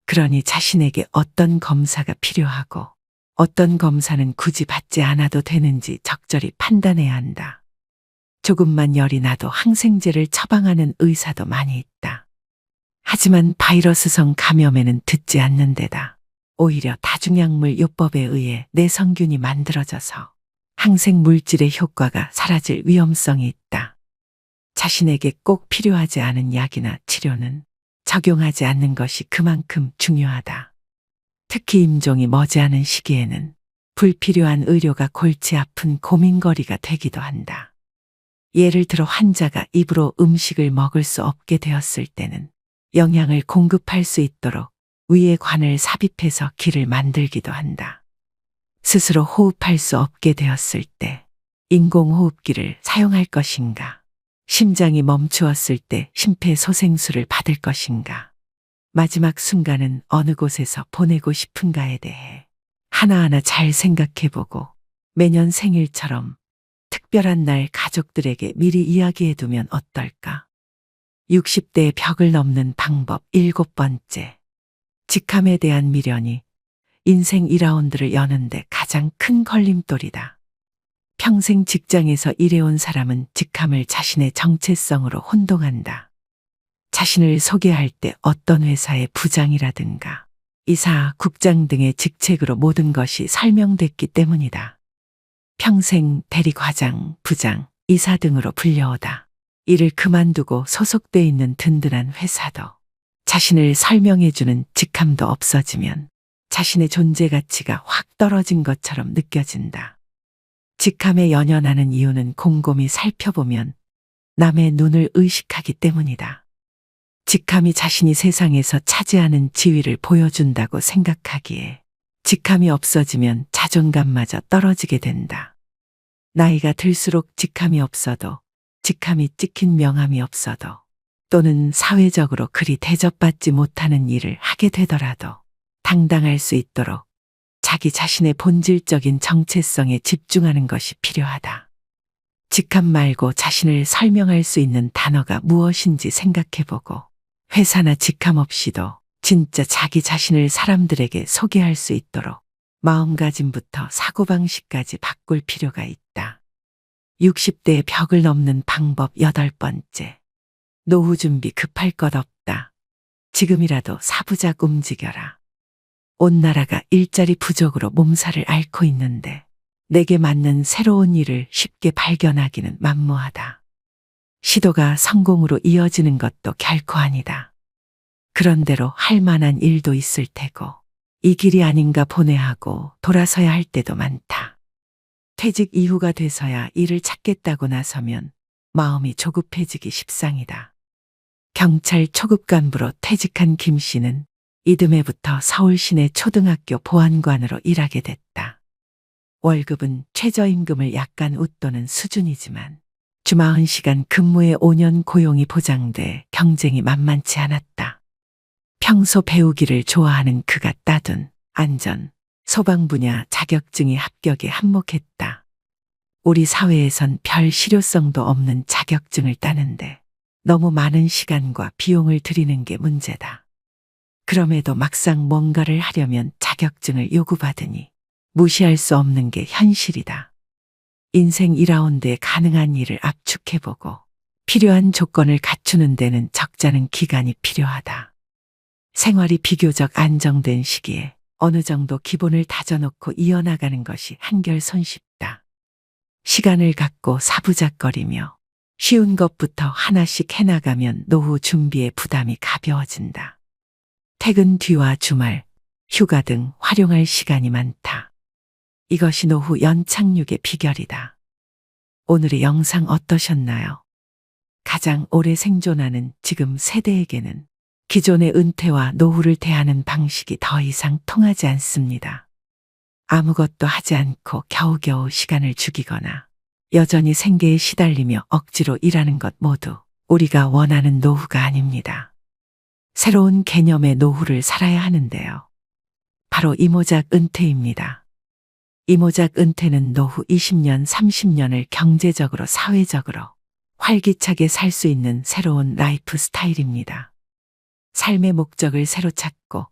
그러니 자신에게 어떤 검사가 필요하고 어떤 검사는 굳이 받지 않아도 되는지 적절히 판단해야 한다. 조금만 열이 나도 항생제를 처방하는 의사도 많이 있다. 하지만 바이러스성 감염에는 듣지 않는 데다 오히려 다중약물 요법에 의해 내성균이 만들어져서 항생 물질의 효과가 사라질 위험성이 있다. 자신에게 꼭 필요하지 않은 약이나 치료는 적용하지 않는 것이 그만큼 중요하다. 특히 임종이 머지않은 시기에는 불필요한 의료가 골치 아픈 고민거리가 되기도 한다. 예를 들어 환자가 입으로 음식을 먹을 수 없게 되었을 때는 영양을 공급할 수 있도록 위에 관을 삽입해서 기를 만들기도 한다. 스스로 호흡할 수 없게 되었을 때 인공호흡기를 사용할 것인가? 심장이 멈추었을 때 심폐소생술을 받을 것인가? 마지막 순간은 어느 곳에서 보내고 싶은가에 대해 하나하나 잘 생각해보고 매년 생일처럼 특별한 날 가족들에게 미리 이야기해두면 어떨까? 60대의 벽을 넘는 방법 7번째. 직함에 대한 미련이 인생 2라운드를 여는데 가장 큰 걸림돌이다. 평생 직장에서 일해온 사람은 직함을 자신의 정체성으로 혼동한다. 자신을 소개할 때 어떤 회사의 부장이라든가 이사, 국장 등의 직책으로 모든 것이 설명됐기 때문이다. 평생 대리과장, 부장, 이사 등으로 불려오다 일을 그만두고 소속돼 있는 든든한 회사도 자신을 설명해주는 직함도 없어지면 자신의 존재 가치가 확 떨어진 것처럼 느껴진다. 직함에 연연하는 이유는 곰곰이 살펴보면 남의 눈을 의식하기 때문이다. 직함이 자신이 세상에서 차지하는 지위를 보여준다고 생각하기에 직함이 없어지면 자존감마저 떨어지게 된다. 나이가 들수록 직함이 없어도 직함이 찍힌 명함이 없어도 또는 사회적으로 그리 대접받지 못하는 일을 하게 되더라도 당당할 수 있도록 자기 자신의 본질적인 정체성에 집중하는 것이 필요하다. 직함 말고 자신을 설명할 수 있는 단어가 무엇인지 생각해보고 회사나 직함 없이도 진짜 자기 자신을 사람들에게 소개할 수 있도록 마음가짐부터 사고방식까지 바꿀 필요가 있다. 60대의 벽을 넘는 방법 8번째. 노후 준비 급할 것 없다. 지금이라도 사부작 움직여라. 온 나라가 일자리 부족으로 몸살을 앓고 있는데 내게 맞는 새로운 일을 쉽게 발견하기는 만무하다. 시도가 성공으로 이어지는 것도 결코 아니다. 그런대로 할 만한 일도 있을 테고 이 길이 아닌가 보내하고 돌아서야 할 때도 많다. 퇴직 이후가 돼서야 일을 찾겠다고 나서면 마음이 조급해지기 십상이다. 경찰 초급 간부로 퇴직한 김 씨는 이듬해부터 서울 시내 초등학교 보안관으로 일하게 됐다. 월급은 최저임금을 약간 웃도는 수준이지만 주 40시간 근무에 5년 고용이 보장돼 경쟁이 만만치 않았다. 평소 배우기를 좋아하는 그가 따둔 안전, 소방 분야 자격증이 합격에 한몫했다. 우리 사회에선 별 실효성도 없는 자격증을 따는데 너무 많은 시간과 비용을 들이는 게 문제다. 그럼에도 막상 뭔가를 하려면 자격증을 요구받으니 무시할 수 없는 게 현실이다. 인생 2라운드에 가능한 일을 압축해보고 필요한 조건을 갖추는 데는 적잖은 기간이 필요하다. 생활이 비교적 안정된 시기에 어느 정도 기본을 다져놓고 이어나가는 것이 한결 손쉽다. 시간을 갖고 사부작거리며 쉬운 것부터 하나씩 해나가면 노후 준비의 부담이 가벼워진다. 퇴근 뒤와 주말, 휴가 등 활용할 시간이 많다. 이것이 노후 연착륙의 비결이다. 오늘의 영상 어떠셨나요? 가장 오래 생존하는 지금 세대에게는 기존의 은퇴와 노후를 대하는 방식이 더 이상 통하지 않습니다. 아무것도 하지 않고 겨우겨우 시간을 죽이거나 여전히 생계에 시달리며 억지로 일하는 것 모두 우리가 원하는 노후가 아닙니다. 새로운 개념의 노후를 살아야 하는데요. 바로 이모작 은퇴입니다. 이모작 은퇴는 노후 20년, 30년을 경제적으로, 사회적으로 활기차게 살 수 있는 새로운 라이프 스타일입니다. 삶의 목적을 새로 찾고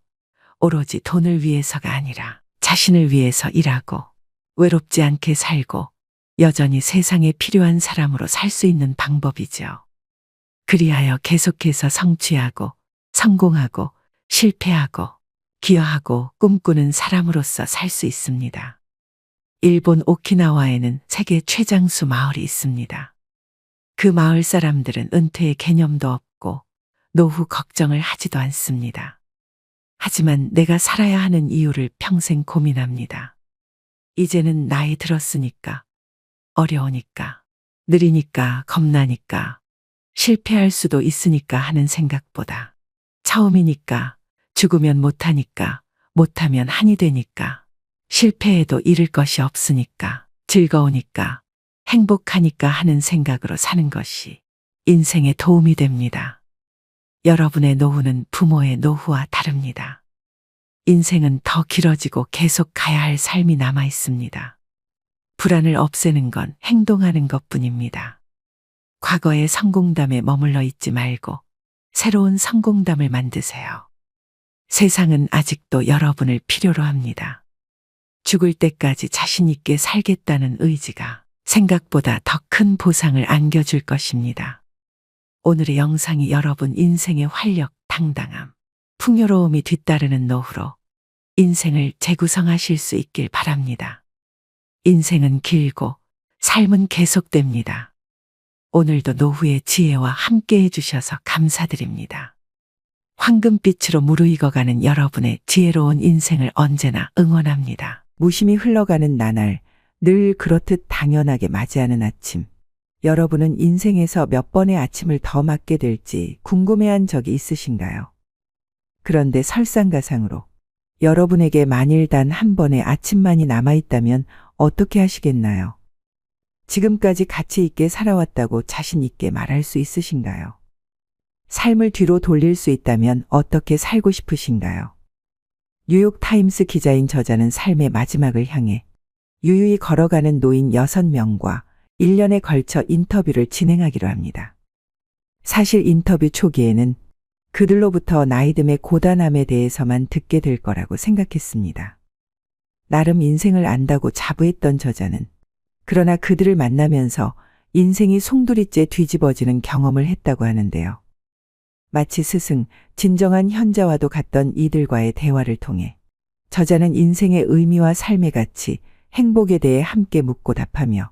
오로지 돈을 위해서가 아니라 자신을 위해서 일하고 외롭지 않게 살고 여전히 세상에 필요한 사람으로 살 수 있는 방법이죠. 그리하여 계속해서 성취하고 성공하고 실패하고 기여하고 꿈꾸는 사람으로서 살 수 있습니다. 일본 오키나와에는 세계 최장수 마을이 있습니다. 그 마을 사람들은 은퇴의 개념도 없고 노후 걱정을 하지도 않습니다. 하지만 내가 살아야 하는 이유를 평생 고민합니다. 이제는 나이 들었으니까, 어려우니까, 느리니까, 겁나니까, 실패할 수도 있으니까 하는 생각보다 처음이니까, 죽으면 못하니까, 못하면 한이 되니까, 실패해도 잃을 것이 없으니까, 즐거우니까, 행복하니까 하는 생각으로 사는 것이 인생에 도움이 됩니다. 여러분의 노후는 부모의 노후와 다릅니다. 인생은 더 길어지고 계속 가야 할 삶이 남아 있습니다. 불안을 없애는 건 행동하는 것뿐입니다. 과거의 성공담에 머물러 있지 말고 새로운 성공담을 만드세요. 세상은 아직도 여러분을 필요로 합니다. 죽을 때까지 자신 있게 살겠다는 의지가 생각보다 더 큰 보상을 안겨줄 것입니다. 오늘의 영상이 여러분 인생의 활력, 당당함, 풍요로움이 뒤따르는 노후로 인생을 재구성하실 수 있길 바랍니다. 인생은 길고 삶은 계속됩니다. 오늘도 노후의 지혜와 함께 해주셔서 감사드립니다. 황금빛으로 무르익어가는 여러분의 지혜로운 인생을 언제나 응원합니다. 무심히 흘러가는 나날, 늘 그렇듯 당연하게 맞이하는 아침. 여러분은 인생에서 몇 번의 아침을 더 맞게 될지 궁금해한 적이 있으신가요? 그런데 설상가상으로 여러분에게 만일 단 한 번의 아침만이 남아있다면 어떻게 하시겠나요? 지금까지 가치 있게 살아왔다고 자신 있게 말할 수 있으신가요? 삶을 뒤로 돌릴 수 있다면 어떻게 살고 싶으신가요? 뉴욕타임스 기자인 저자는 삶의 마지막을 향해 유유히 걸어가는 노인 6명과 1년에 걸쳐 인터뷰를 진행하기로 합니다. 사실 인터뷰 초기에는 그들로부터 나이듦의 고단함에 대해서만 듣게 될 거라고 생각했습니다. 나름 인생을 안다고 자부했던 저자는 그러나 그들을 만나면서 인생이 송두리째 뒤집어지는 경험을 했다고 하는데요. 마치 스승, 진정한 현자와도 같던 이들과의 대화를 통해 저자는 인생의 의미와 삶의 가치, 행복에 대해 함께 묻고 답하며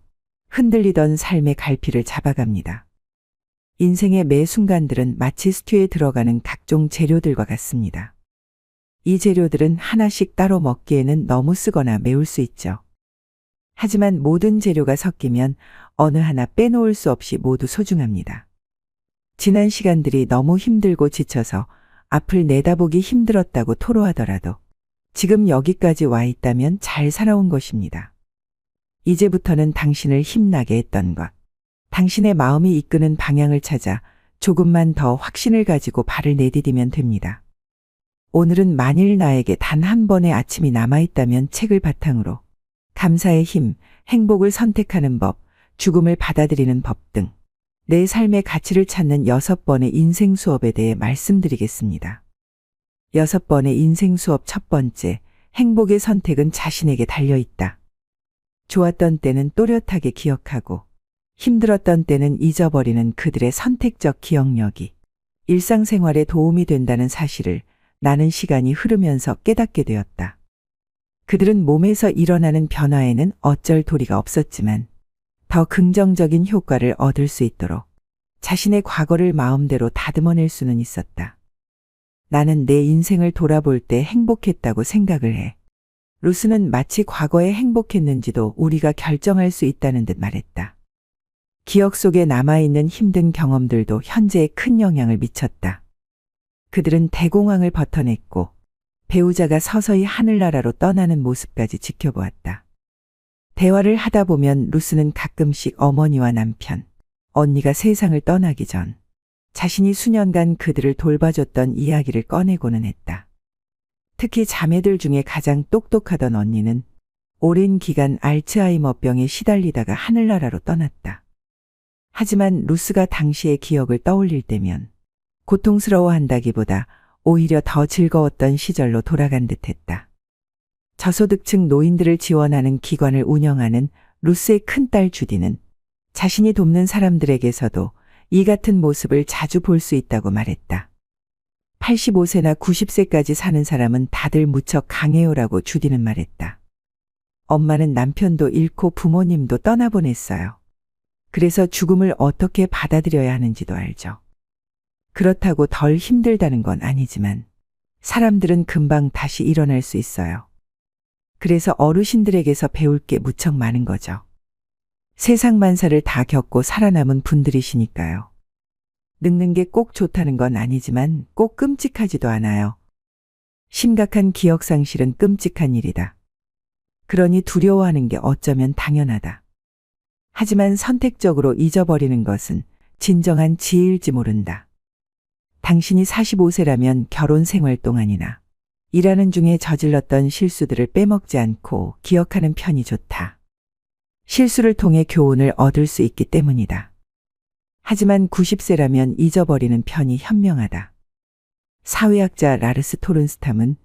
흔들리던 삶의 갈피를 잡아갑니다. 인생의 매 순간들은 마치 스튜에 들어가는 각종 재료들과 같습니다. 이 재료들은 하나씩 따로 먹기에는 너무 쓰거나 매울 수 있죠. 하지만 모든 재료가 섞이면 어느 하나 빼놓을 수 없이 모두 소중합니다. 지난 시간들이 너무 힘들고 지쳐서 앞을 내다보기 힘들었다고 토로하더라도 지금 여기까지 와 있다면 잘 살아온 것입니다. 이제부터는 당신을 힘나게 했던 것, 당신의 마음이 이끄는 방향을 찾아 조금만 더 확신을 가지고 발을 내디디면 됩니다. 오늘은 만일 나에게 단 한 번의 아침이 남아있다면 책을 바탕으로 감사의 힘, 행복을 선택하는 법, 죽음을 받아들이는 법 등 내 삶의 가치를 찾는 6번의 인생 수업에 대해 말씀드리겠습니다. 6번의 인생 수업 첫 번째, 행복의 선택은 자신에게 달려 있다. 좋았던 때는 또렷하게 기억하고 힘들었던 때는 잊어버리는 그들의 선택적 기억력이 일상생활에 도움이 된다는 사실을 나는 시간이 흐르면서 깨닫게 되었다. 그들은 몸에서 일어나는 변화에는 어쩔 도리가 없었지만 더 긍정적인 효과를 얻을 수 있도록 자신의 과거를 마음대로 다듬어낼 수는 있었다. 나는 내 인생을 돌아볼 때 행복했다고 생각을 해. 루스는 마치 과거에 행복했는지도 우리가 결정할 수 있다는 듯 말했다. 기억 속에 남아있는 힘든 경험들도 현재에 큰 영향을 미쳤다. 그들은 대공황을 버텨냈고 배우자가 서서히 하늘나라로 떠나는 모습까지 지켜보았다. 대화를 하다 보면 루스는 가끔씩 어머니와 남편, 언니가 세상을 떠나기 전 자신이 수년간 그들을 돌봐줬던 이야기를 꺼내고는 했다. 특히 자매들 중에 가장 똑똑하던 언니는 오랜 기간 알츠하이머병에 시달리다가 하늘나라로 떠났다. 하지만 루스가 당시의 기억을 떠올릴 때면 고통스러워한다기보다 오히려 더 즐거웠던 시절로 돌아간 듯했다. 저소득층 노인들을 지원하는 기관을 운영하는 루스의 큰딸 주디는 자신이 돕는 사람들에게서도 이 같은 모습을 자주 볼 수 있다고 말했다. 85세나 90세까지 사는 사람은 다들 무척 강해요라고 주디는 말했다. 엄마는 남편도 잃고 부모님도 떠나보냈어요. 그래서 죽음을 어떻게 받아들여야 하는지도 알죠. 그렇다고 덜 힘들다는 건 아니지만 사람들은 금방 다시 일어날 수 있어요. 그래서 어르신들에게서 배울 게 무척 많은 거죠. 세상 만사를 다 겪고 살아남은 분들이시니까요. 늙는 게 꼭 좋다는 건 아니지만 꼭 끔찍하지도 않아요. 심각한 기억상실은 끔찍한 일이다. 그러니 두려워하는 게 어쩌면 당연하다. 하지만 선택적으로 잊어버리는 것은 진정한 지혜일지 모른다. 당신이 45세라면 결혼 생활 동안이나 일하는 중에 저질렀던 실수들을 빼먹지 않고 기억하는 편이 좋다. 실수를 통해 교훈을 얻을 수 있기 때문이다. 하지만 90세라면 잊어버리는 편이 현명하다. 사회학자 라르스 토른스탐은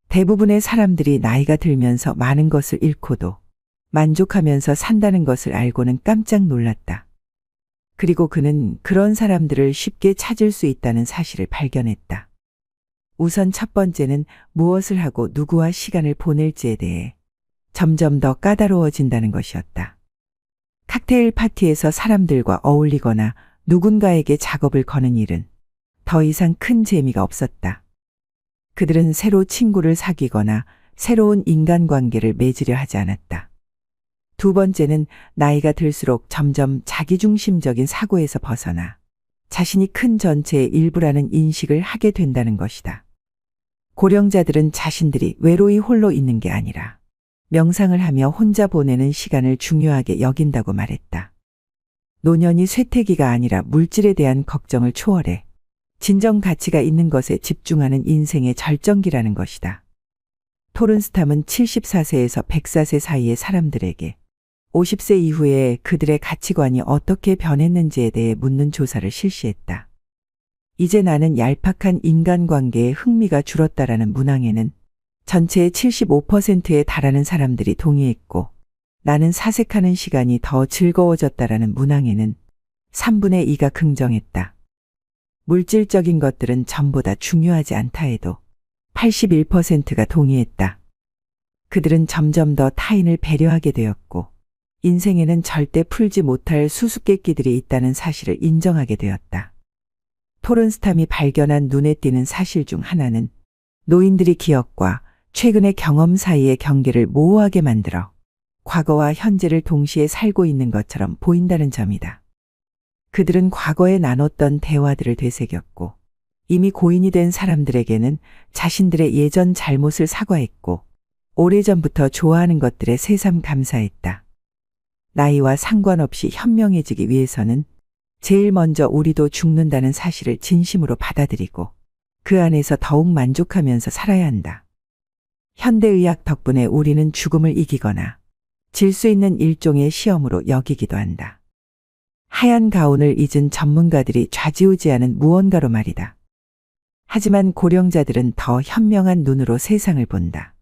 대부분의 사람들이 나이가 들면서 많은 것을 잃고도 만족하면서 산다는 것을 알고는 깜짝 놀랐다. 그리고 그는 그런 사람들을 쉽게 찾을 수 있다는 사실을 발견했다. 우선 첫 번째는 무엇을 하고 누구와 시간을 보낼지에 대해 점점 더 까다로워진다는 것이었다. 칵테일 파티에서 사람들과 어울리거나 누군가에게 작업을 거는 일은 더 이상 큰 재미가 없었다. 그들은 새로 친구를 사귀거나 새로운 인간관계를 맺으려 하지 않았다. 두 번째는 나이가 들수록 점점 자기중심적인 사고에서 벗어나 자신이 큰 전체의 일부라는 인식을 하게 된다는 것이다. 고령자들은 자신들이 외로이 홀로 있는 게 아니라 명상을 하며 혼자 보내는 시간을 중요하게 여긴다고 말했다. 노년이 쇠퇴기가 아니라 물질에 대한 걱정을 초월해 진정 가치가 있는 것에 집중하는 인생의 절정기라는 것이다. 토른스탐은 74세에서 104세 사이의 사람들에게 50세 이후에 그들의 가치관이 어떻게 변했는지에 대해 묻는 조사를 실시했다. 이제 나는 얄팍한 인간관계에 흥미가 줄었다라는 문항에는 전체의 75%에 달하는 사람들이 동의했고 나는 사색하는 시간이 더 즐거워졌다라는 문항에는 3분의 2가 긍정했다. 물질적인 것들은 전부 다 중요하지 않다 해도 81%가 동의했다. 그들은 점점 더 타인을 배려하게 되었고 인생에는 절대 풀지 못할 수수께끼들이 있다는 사실을 인정하게 되었다. 토른스탐이 발견한 눈에 띄는 사실 중 하나는 노인들이 기억과 최근의 경험 사이의 경계를 모호하게 만들어 과거와 현재를 동시에 살고 있는 것처럼 보인다는 점이다. 그들은 과거에 나눴던 대화들을 되새겼고 이미 고인이 된 사람들에게는 자신들의 예전 잘못을 사과했고 오래전부터 좋아하는 것들에 새삼 감사했다. 나이와 상관없이 현명해지기 위해서는 제일 먼저 우리도 죽는다는 사실을 진심으로 받아들이고 그 안에서 더욱 만족하면서 살아야 한다. 현대의학 덕분에 우리는 죽음을 이기거나 질 수 있는 일종의 시험으로 여기기도 한다. 하얀 가운을 잊은 전문가들이 좌지우지하는 무언가로 말이다. 하지만 고령자들은 더 현명한 눈으로 세상을 본다.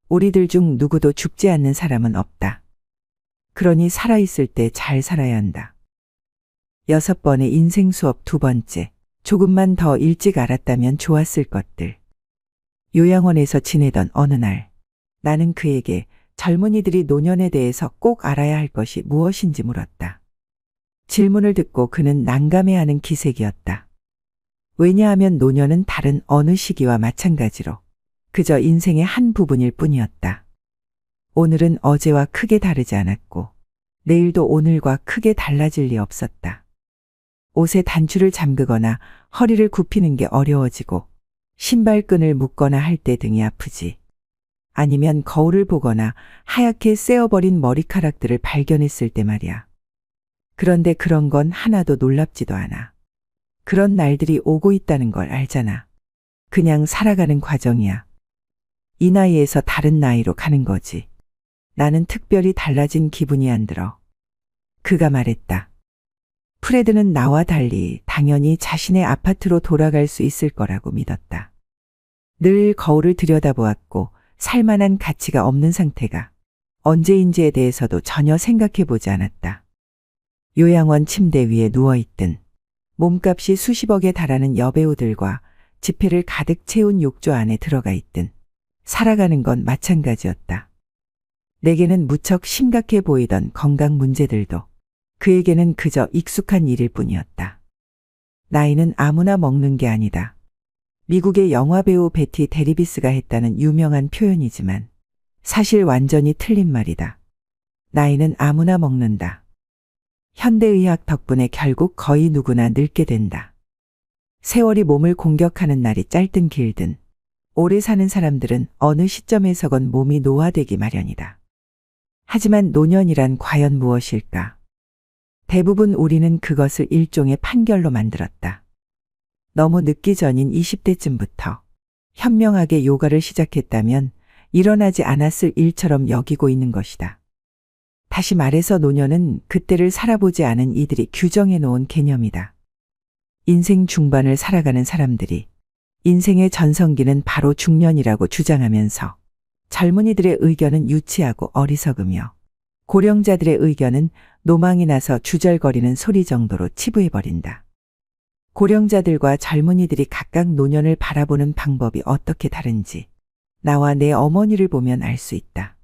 우리들 중 누구도 죽지 않는 사람은 없다. 그러니 살아있을 때 잘 살아야 한다. 6번의 인생 수업 2번째. 조금만 더 일찍 알았다면 좋았을 것들. 요양원에서 지내던 어느 날, 나는 그에게 젊은이들이 노년에 대해서 꼭 알아야 할 것이 무엇인지 물었다. 질문을 듣고 그는 난감해하는 기색이었다. 왜냐하면 노년은 다른 어느 시기와 마찬가지로 그저 인생의 한 부분일 뿐이었다. 오늘은 어제와 크게 다르지 않았고 내일도 오늘과 크게 달라질 리 없었다. 옷에 단추를 잠그거나 허리를 굽히는 게 어려워지고 신발끈을 묶거나 할 때 등이 아프지. 아니면 거울을 보거나 하얗게 쎄어버린 머리카락들을 발견했을 때 말이야. 그런데 그런 건 하나도 놀랍지도 않아. 그런 날들이 오고 있다는 걸 알잖아. 그냥 살아가는 과정이야. 이 나이에서 다른 나이로 가는 거지. 나는 특별히 달라진 기분이 안 들어. 그가 말했다. 프레드는 나와 달리 당연히 자신의 아파트로 돌아갈 수 있을 거라고 믿었다. 늘 거울을 들여다보았고 살만한 가치가 없는 상태가 언제인지에 대해서도 전혀 생각해보지 않았다. 요양원 침대 위에 누워있든 몸값이 수십억에 달하는 여배우들과 지폐를 가득 채운 욕조 안에 들어가 있든 살아가는 건 마찬가지였다. 내게는 무척 심각해 보이던 건강 문제들도 그에게는 그저 익숙한 일일 뿐이었다. 나이는 아무나 먹는 게 아니다. 미국의 영화배우 베티 데리비스가 했다는 유명한 표현이지만 사실 완전히 틀린 말이다. 나이는 아무나 먹는다. 현대의학 덕분에 결국 거의 누구나 늙게 된다. 세월이 몸을 공격하는 날이 짧든 길든 오래 사는 사람들은 어느 시점에서건 몸이 노화되기 마련이다. 하지만 노년이란 과연 무엇일까? 대부분 우리는 그것을 일종의 판결로 만들었다. 너무 늦기 전인 20대쯤부터 현명하게 요가를 시작했다면 일어나지 않았을 일처럼 여기고 있는 것이다. 다시 말해서 노년은 그때를 살아보지 않은 이들이 규정해 놓은 개념이다. 인생 중반을 살아가는 사람들이 인생의 전성기는 바로 중년이라고 주장하면서 젊은이들의 의견은 유치하고 어리석으며 고령자들의 의견은 노망이 나서 주절거리는 소리 정도로 치부해버린다. 고령자들과 젊은이들이 각각 노년을 바라보는 방법이 어떻게 다른지 나와 내 어머니를 보면 알 수 있다.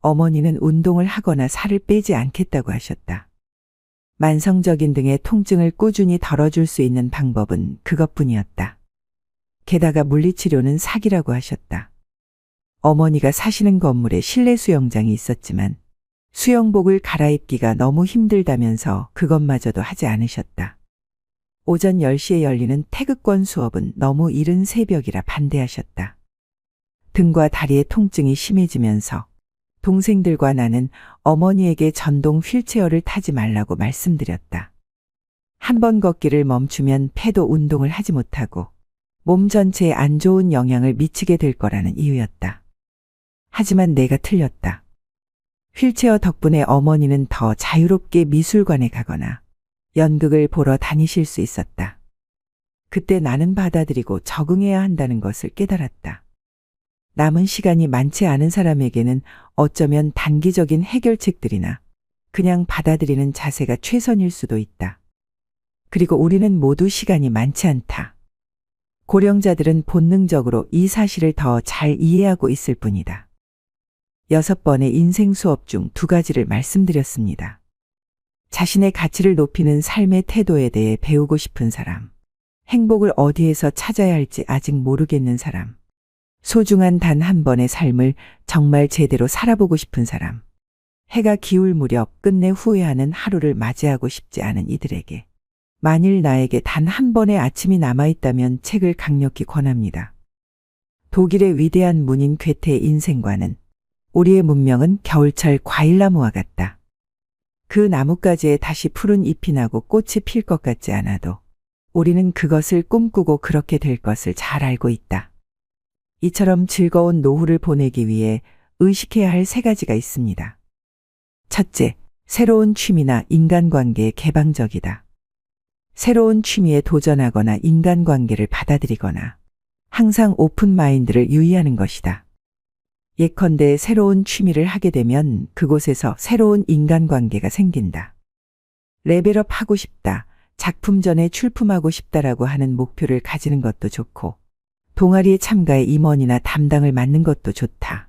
어머니는 운동을 하거나 살을 빼지 않겠다고 하셨다. 만성적인 등의 통증을 꾸준히 덜어줄 수 있는 방법은 그것뿐이었다. 게다가 물리치료는 사기라고 하셨다. 어머니가 사시는 건물에 실내 수영장이 있었지만 수영복을 갈아입기가 너무 힘들다면서 그것마저도 하지 않으셨다. 오전 10시에 열리는 태극권 수업은 너무 이른 새벽이라 반대하셨다. 등과 다리의 통증이 심해지면서 동생들과 나는 어머니에게 전동 휠체어를 타지 말라고 말씀드렸다. 한 번 걷기를 멈추면 폐도 운동을 하지 못하고 몸 전체에 안 좋은 영향을 미치게 될 거라는 이유였다. 하지만 내가 틀렸다. 휠체어 덕분에 어머니는 더 자유롭게 미술관에 가거나 연극을 보러 다니실 수 있었다. 그때 나는 받아들이고 적응해야 한다는 것을 깨달았다. 남은 시간이 많지 않은 사람에게는 어쩌면 단기적인 해결책들이나 그냥 받아들이는 자세가 최선일 수도 있다. 그리고 우리는 모두 시간이 많지 않다. 고령자들은 본능적으로 이 사실을 더 잘 이해하고 있을 뿐이다. 6번의 인생 수업 중 2가지를 말씀드렸습니다. 자신의 가치를 높이는 삶의 태도에 대해 배우고 싶은 사람, 행복을 어디에서 찾아야 할지 아직 모르겠는 사람, 소중한 단 한 번의 삶을 정말 제대로 살아보고 싶은 사람, 해가 기울 무렵 끝내 후회하는 하루를 맞이하고 싶지 않은 이들에게 만일 나에게 단 한 번의 아침이 남아있다면 책을 강력히 권합니다. 독일의 위대한 문인 괴테의 인생과는 우리의 문명은 겨울철 과일나무와 같다. 그 나뭇가지에 다시 푸른 잎이 나고 꽃이 필 것 같지 않아도 우리는 그것을 꿈꾸고 그렇게 될 것을 잘 알고 있다. 이처럼 즐거운 노후를 보내기 위해 의식해야 할 3가지가 있습니다. 첫째, 새로운 취미나 인간관계에 개방적이다. 새로운 취미에 도전하거나 인간관계를 받아들이거나 항상 오픈 마인드를 유의하는 것이다. 예컨대 새로운 취미를 하게 되면 그곳에서 새로운 인간관계가 생긴다. 레벨업 하고 싶다, 작품 전에 출품하고 싶다라고 하는 목표를 가지는 것도 좋고, 동아리에 참가해 임원이나 담당을 맡는 것도 좋다.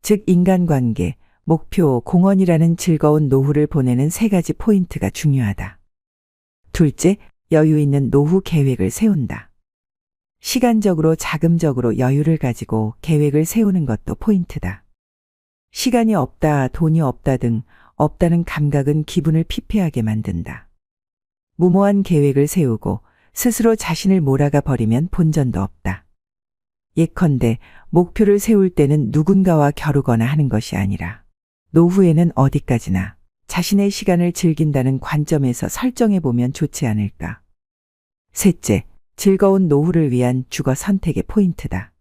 즉 인간관계, 목표, 공헌이라는 즐거운 노후를 보내는 세 가지 포인트가 중요하다. 둘째, 여유 있는 노후 계획을 세운다. 시간적으로 자금적으로 여유를 가지고 계획을 세우는 것도 포인트다. 시간이 없다, 돈이 없다 등 없다는 감각은 기분을 피폐하게 만든다. 무모한 계획을 세우고 스스로 자신을 몰아가 버리면 본전도 없다. 예컨대 목표를 세울 때는 누군가와 겨루거나 하는 것이 아니라 노후에는 어디까지나 자신의 시간을 즐긴다는 관점에서 설정해 보면 좋지 않을까. 셋째, 즐거운 노후를 위한 주거 선택의 포인트다.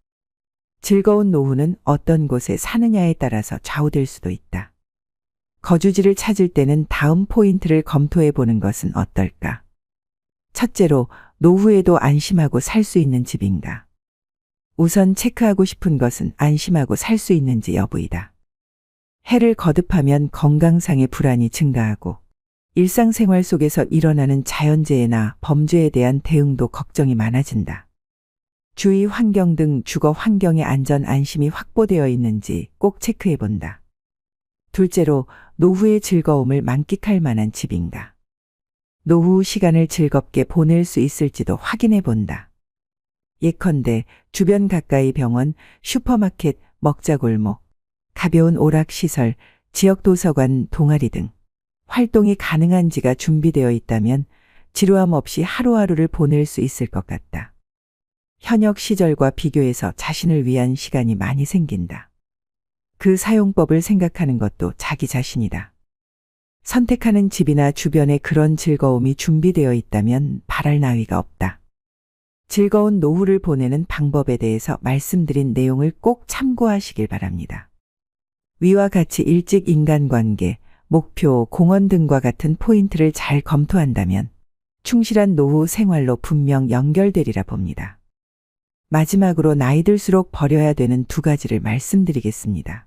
즐거운 노후는 어떤 곳에 사느냐에 따라서 좌우될 수도 있다. 거주지를 찾을 때는 다음 포인트를 검토해 보는 것은 어떨까? 첫째로, 노후에도 안심하고 살 수 있는 집인가? 우선 체크하고 싶은 것은 안심하고 살 수 있는지 여부이다. 해를 거듭하면 건강상의 불안이 증가하고 일상생활 속에서 일어나는 자연재해나 범죄에 대한 대응도 걱정이 많아진다. 주위 환경 등 주거 환경의 안전 안심이 확보되어 있는지 꼭 체크해 본다. 둘째로, 노후의 즐거움을 만끽할 만한 집인가? 노후 시간을 즐겁게 보낼 수 있을지도 확인해 본다. 예컨대 주변 가까이 병원, 슈퍼마켓, 먹자골목, 가벼운 오락시설, 지역 도서관, 동아리 등 활동이 가능한지가 준비되어 있다면 지루함 없이 하루하루를 보낼 수 있을 것 같다. 현역 시절과 비교해서 자신을 위한 시간이 많이 생긴다. 그 사용법을 생각하는 것도 자기 자신이다. 선택하는 집이나 주변에 그런 즐거움이 준비되어 있다면 바랄 나위가 없다. 즐거운 노후를 보내는 방법에 대해서 말씀드린 내용을 꼭 참고하시길 바랍니다. 위와 같이 일찍 인간관계, 목표, 공헌 등과 같은 포인트를 잘 검토한다면 충실한 노후 생활로 분명 연결되리라 봅니다. 마지막으로 나이 들수록 버려야 되는 두 가지를 말씀드리겠습니다.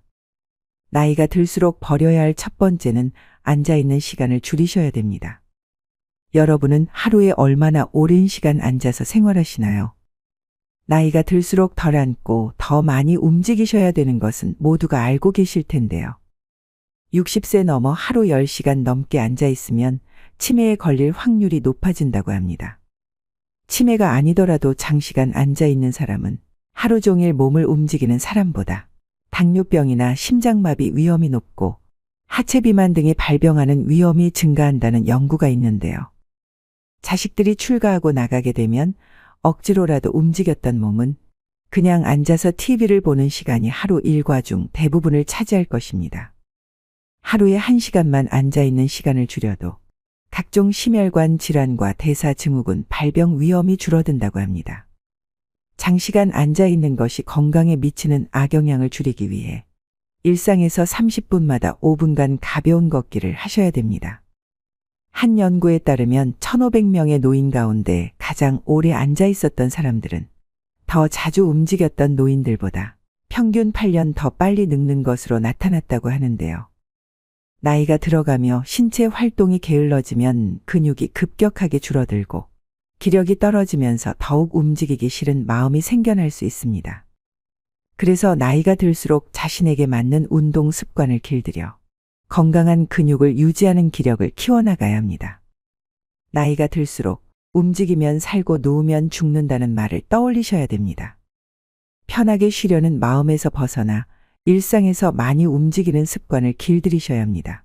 나이가 들수록 버려야 할 첫 번째는 앉아있는 시간을 줄이셔야 됩니다. 여러분은 하루에 얼마나 오랜 시간 앉아서 생활하시나요? 나이가 들수록 덜 앉고 더 많이 움직이셔야 되는 것은 모두가 알고 계실 텐데요. 60세 넘어 하루 10시간 넘게 앉아 있으면 치매에 걸릴 확률이 높아진다고 합니다. 치매가 아니더라도 장시간 앉아 있는 사람은 하루 종일 몸을 움직이는 사람보다 당뇨병이나 심장마비 위험이 높고 하체 비만 등의 발병하는 위험이 증가한다는 연구가 있는데요. 자식들이 출가하고 나가게 되면 억지로라도 움직였던 몸은 그냥 앉아서 TV를 보는 시간이 하루 일과 중 대부분을 차지할 것입니다. 하루에 1시간만 앉아있는 시간을 줄여도 각종 심혈관 질환과 대사증후군 발병 위험이 줄어든다고 합니다. 장시간 앉아있는 것이 건강에 미치는 악영향을 줄이기 위해 일상에서 30분마다 5분간 가벼운 걷기를 하셔야 됩니다. 한 연구에 따르면 1,500명의 노인 가운데 가장 오래 앉아 있었던 사람들은 더 자주 움직였던 노인들보다 평균 8년 더 빨리 늙는 것으로 나타났다고 하는데요. 나이가 들어가며 신체 활동이 게을러지면 근육이 급격하게 줄어들고 기력이 떨어지면서 더욱 움직이기 싫은 마음이 생겨날 수 있습니다. 그래서 나이가 들수록 자신에게 맞는 운동 습관을 길들여 건강한 근육을 유지하는 기력을 키워나가야 합니다. 나이가 들수록 움직이면 살고 누우면 죽는다는 말을 떠올리셔야 됩니다. 편하게 쉬려는 마음에서 벗어나 일상에서 많이 움직이는 습관을 길들이셔야 합니다.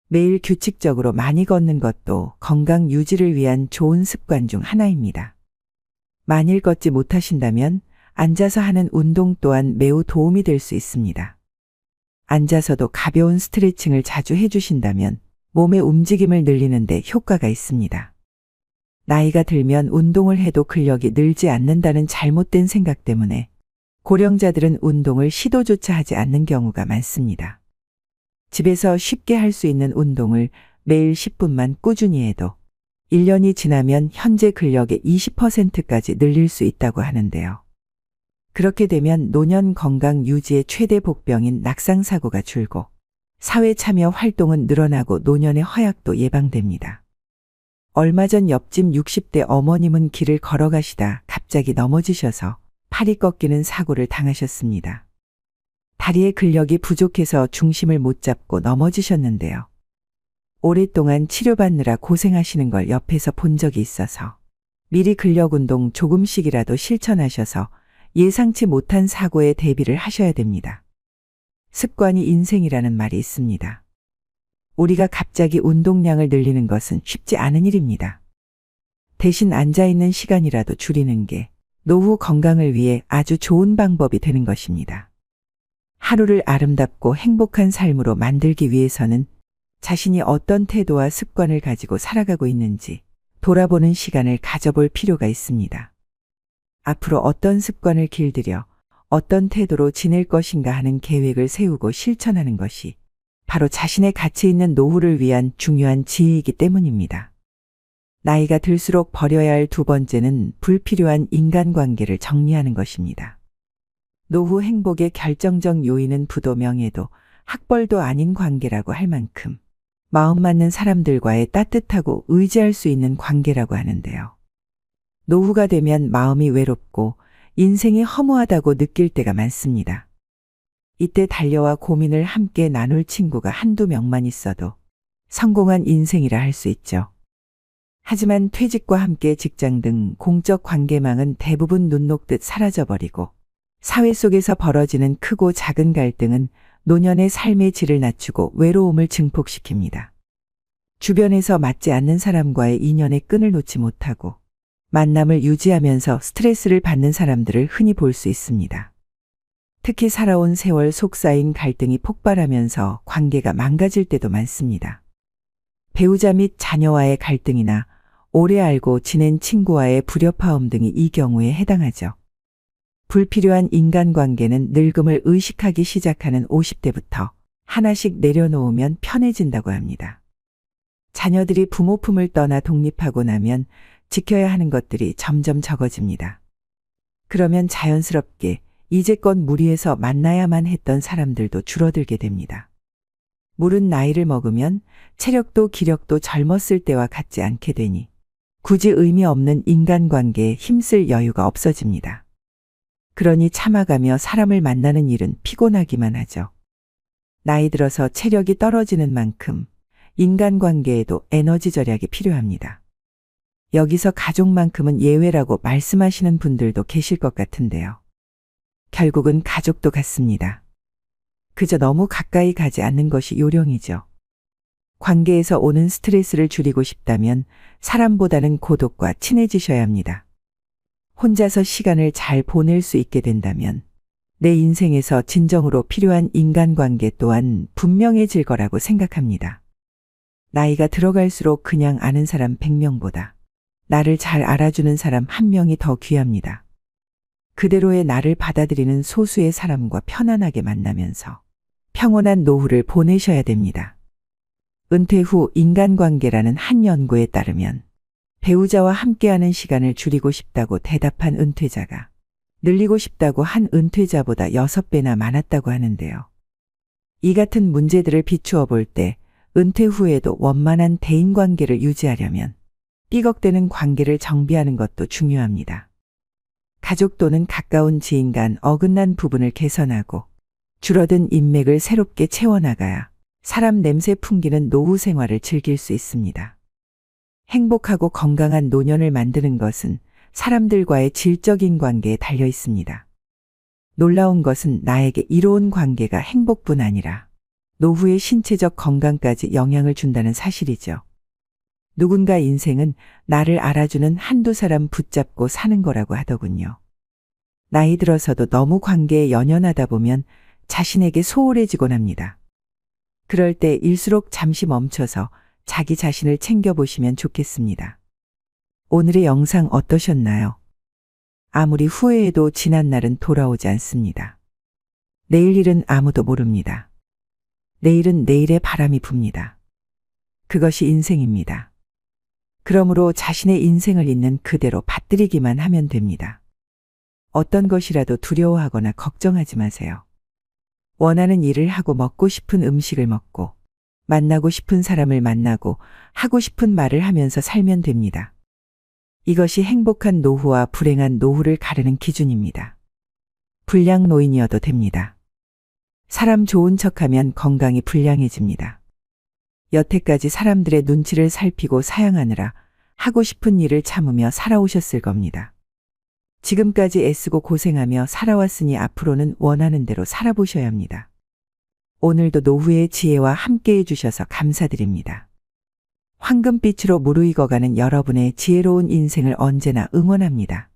매일 규칙적으로 많이 걷는 것도 건강 유지를 위한 좋은 습관 중 하나입니다. 만일 걷지 못하신다면 앉아서 하는 운동 또한 매우 도움이 될 수 있습니다. 앉아서도 가벼운 스트레칭을 자주 해주신다면 몸의 움직임을 늘리는 데 효과가 있습니다. 나이가 들면 운동을 해도 근력이 늘지 않는다는 잘못된 생각 때문에 고령자들은 운동을 시도조차 하지 않는 경우가 많습니다. 집에서 쉽게 할 수 있는 운동을 매일 10분만 꾸준히 해도 1년이 지나면 현재 근력의 20%까지 늘릴 수 있다고 하는데요. 그렇게 되면 노년 건강 유지의 최대 복병인 낙상사고가 줄고 사회 참여 활동은 늘어나고 노년의 허약도 예방됩니다. 얼마 전 옆집 60대 어머님은 길을 걸어가시다 갑자기 넘어지셔서 팔이 꺾이는 사고를 당하셨습니다. 다리의 근력이 부족해서 중심을 못 잡고 넘어지셨는데요. 오랫동안 치료받느라 고생하시는 걸 옆에서 본 적이 있어서 미리 근력 운동 조금씩이라도 실천하셔서 예상치 못한 사고에 대비를 하셔야 됩니다. 습관이 인생이라는 말이 있습니다. 우리가 갑자기 운동량을 늘리는 것은 쉽지 않은 일입니다. 대신 앉아있는 시간이라도 줄이는 게 노후 건강을 위해 아주 좋은 방법이 되는 것입니다. 하루를 아름답고 행복한 삶으로 만들기 위해서는 자신이 어떤 태도와 습관을 가지고 살아가고 있는지 돌아보는 시간을 가져볼 필요가 있습니다. 앞으로 어떤 습관을 길들여 어떤 태도로 지낼 것인가 하는 계획을 세우고 실천하는 것이 바로 자신의 가치 있는 노후를 위한 중요한 지혜이기 때문입니다. 나이가 들수록 버려야 할 두 번째는 불필요한 인간관계를 정리하는 것입니다. 노후 행복의 결정적 요인은 부도 명예도 학벌도 아닌 관계라고 할 만큼 마음 맞는 사람들과의 따뜻하고 의지할 수 있는 관계라고 하는데요. 노후가 되면 마음이 외롭고 인생이 허무하다고 느낄 때가 많습니다. 이때 달려와 고민을 함께 나눌 친구가 한두 명만 있어도 성공한 인생이라 할 수 있죠. 하지만 퇴직과 함께 직장 등 공적 관계망은 대부분 눈 녹듯 사라져버리고 사회 속에서 벌어지는 크고 작은 갈등은 노년의 삶의 질을 낮추고 외로움을 증폭시킵니다. 주변에서 맞지 않는 사람과의 인연의 끈을 놓지 못하고 만남을 유지하면서 스트레스를 받는 사람들을 흔히 볼 수 있습니다. 특히 살아온 세월 속 쌓인 갈등이 폭발하면서 관계가 망가질 때도 많습니다. 배우자 및 자녀와의 갈등이나 오래 알고 지낸 친구와의 불협화음 등이 이 경우에 해당하죠. 불필요한 인간관계는 늙음을 의식하기 시작하는 50대부터 하나씩 내려놓으면 편해진다고 합니다. 자녀들이 부모 품을 떠나 독립하고 나면 지켜야 하는 것들이 점점 적어집니다. 그러면 자연스럽게 이제껏 무리해서 만나야만 했던 사람들도 줄어들게 됩니다. 물은 나이를 먹으면 체력도 기력도 젊었을 때와 같지 않게 되니 굳이 의미 없는 인간관계에 힘쓸 여유가 없어집니다. 그러니 참아가며 사람을 만나는 일은 피곤하기만 하죠. 나이 들어서 체력이 떨어지는 만큼 인간관계에도 에너지 절약이 필요합니다. 여기서 가족만큼은 예외라고 말씀하시는 분들도 계실 것 같은데요. 결국은 가족도 같습니다. 그저 너무 가까이 가지 않는 것이 요령이죠. 관계에서 오는 스트레스를 줄이고 싶다면 사람보다는 고독과 친해지셔야 합니다. 혼자서 시간을 잘 보낼 수 있게 된다면 내 인생에서 진정으로 필요한 인간관계 또한 분명해질 거라고 생각합니다. 나이가 들어갈수록 그냥 아는 사람 100명보다 나를 잘 알아주는 사람 1명이 더 귀합니다. 그대로의 나를 받아들이는 소수의 사람과 편안하게 만나면서 평온한 노후를 보내셔야 됩니다. 은퇴 후 인간관계라는 한 연구에 따르면 배우자와 함께하는 시간을 줄이고 싶다고 대답한 은퇴자가 늘리고 싶다고 한 은퇴자보다 6배나 많았다고 하는데요. 이 같은 문제들을 비추어 볼 때 은퇴 후에도 원만한 대인관계를 유지하려면 삐걱대는 관계를 정비하는 것도 중요합니다. 가족 또는 가까운 지인 간 어긋난 부분을 개선하고 줄어든 인맥을 새롭게 채워나가야 사람 냄새 풍기는 노후 생활을 즐길 수 있습니다. 행복하고 건강한 노년을 만드는 것은 사람들과의 질적인 관계에 달려 있습니다. 놀라운 것은 나에게 이로운 관계가 행복뿐 아니라 노후의 신체적 건강까지 영향을 준다는 사실이죠. 누군가 인생은 나를 알아주는 한두 사람 붙잡고 사는 거라고 하더군요. 나이 들어서도 너무 관계에 연연하다 보면 자신에게 소홀해지곤 합니다. 그럴 때 일수록 잠시 멈춰서 자기 자신을 챙겨보시면 좋겠습니다. 오늘의 영상 어떠셨나요? 아무리 후회해도 지난 날은 돌아오지 않습니다. 내일 일은 아무도 모릅니다. 내일은 내일의 바람이 붑니다. 그것이 인생입니다. 그러므로 자신의 인생을 있는 그대로 받들이기만 하면 됩니다. 어떤 것이라도 두려워하거나 걱정하지 마세요. 원하는 일을 하고 먹고 싶은 음식을 먹고 만나고 싶은 사람을 만나고 하고 싶은 말을 하면서 살면 됩니다. 이것이 행복한 노후와 불행한 노후를 가르는 기준입니다. 불량 노인이어도 됩니다. 사람 좋은 척하면 건강이 불량해집니다. 여태까지 사람들의 눈치를 살피고 사양하느라 하고 싶은 일을 참으며 살아오셨을 겁니다. 지금까지 애쓰고 고생하며 살아왔으니 앞으로는 원하는 대로 살아보셔야 합니다. 오늘도 노후의 지혜와 함께 해주셔서 감사드립니다. 황금빛으로 무르익어가는 여러분의 지혜로운 인생을 언제나 응원합니다.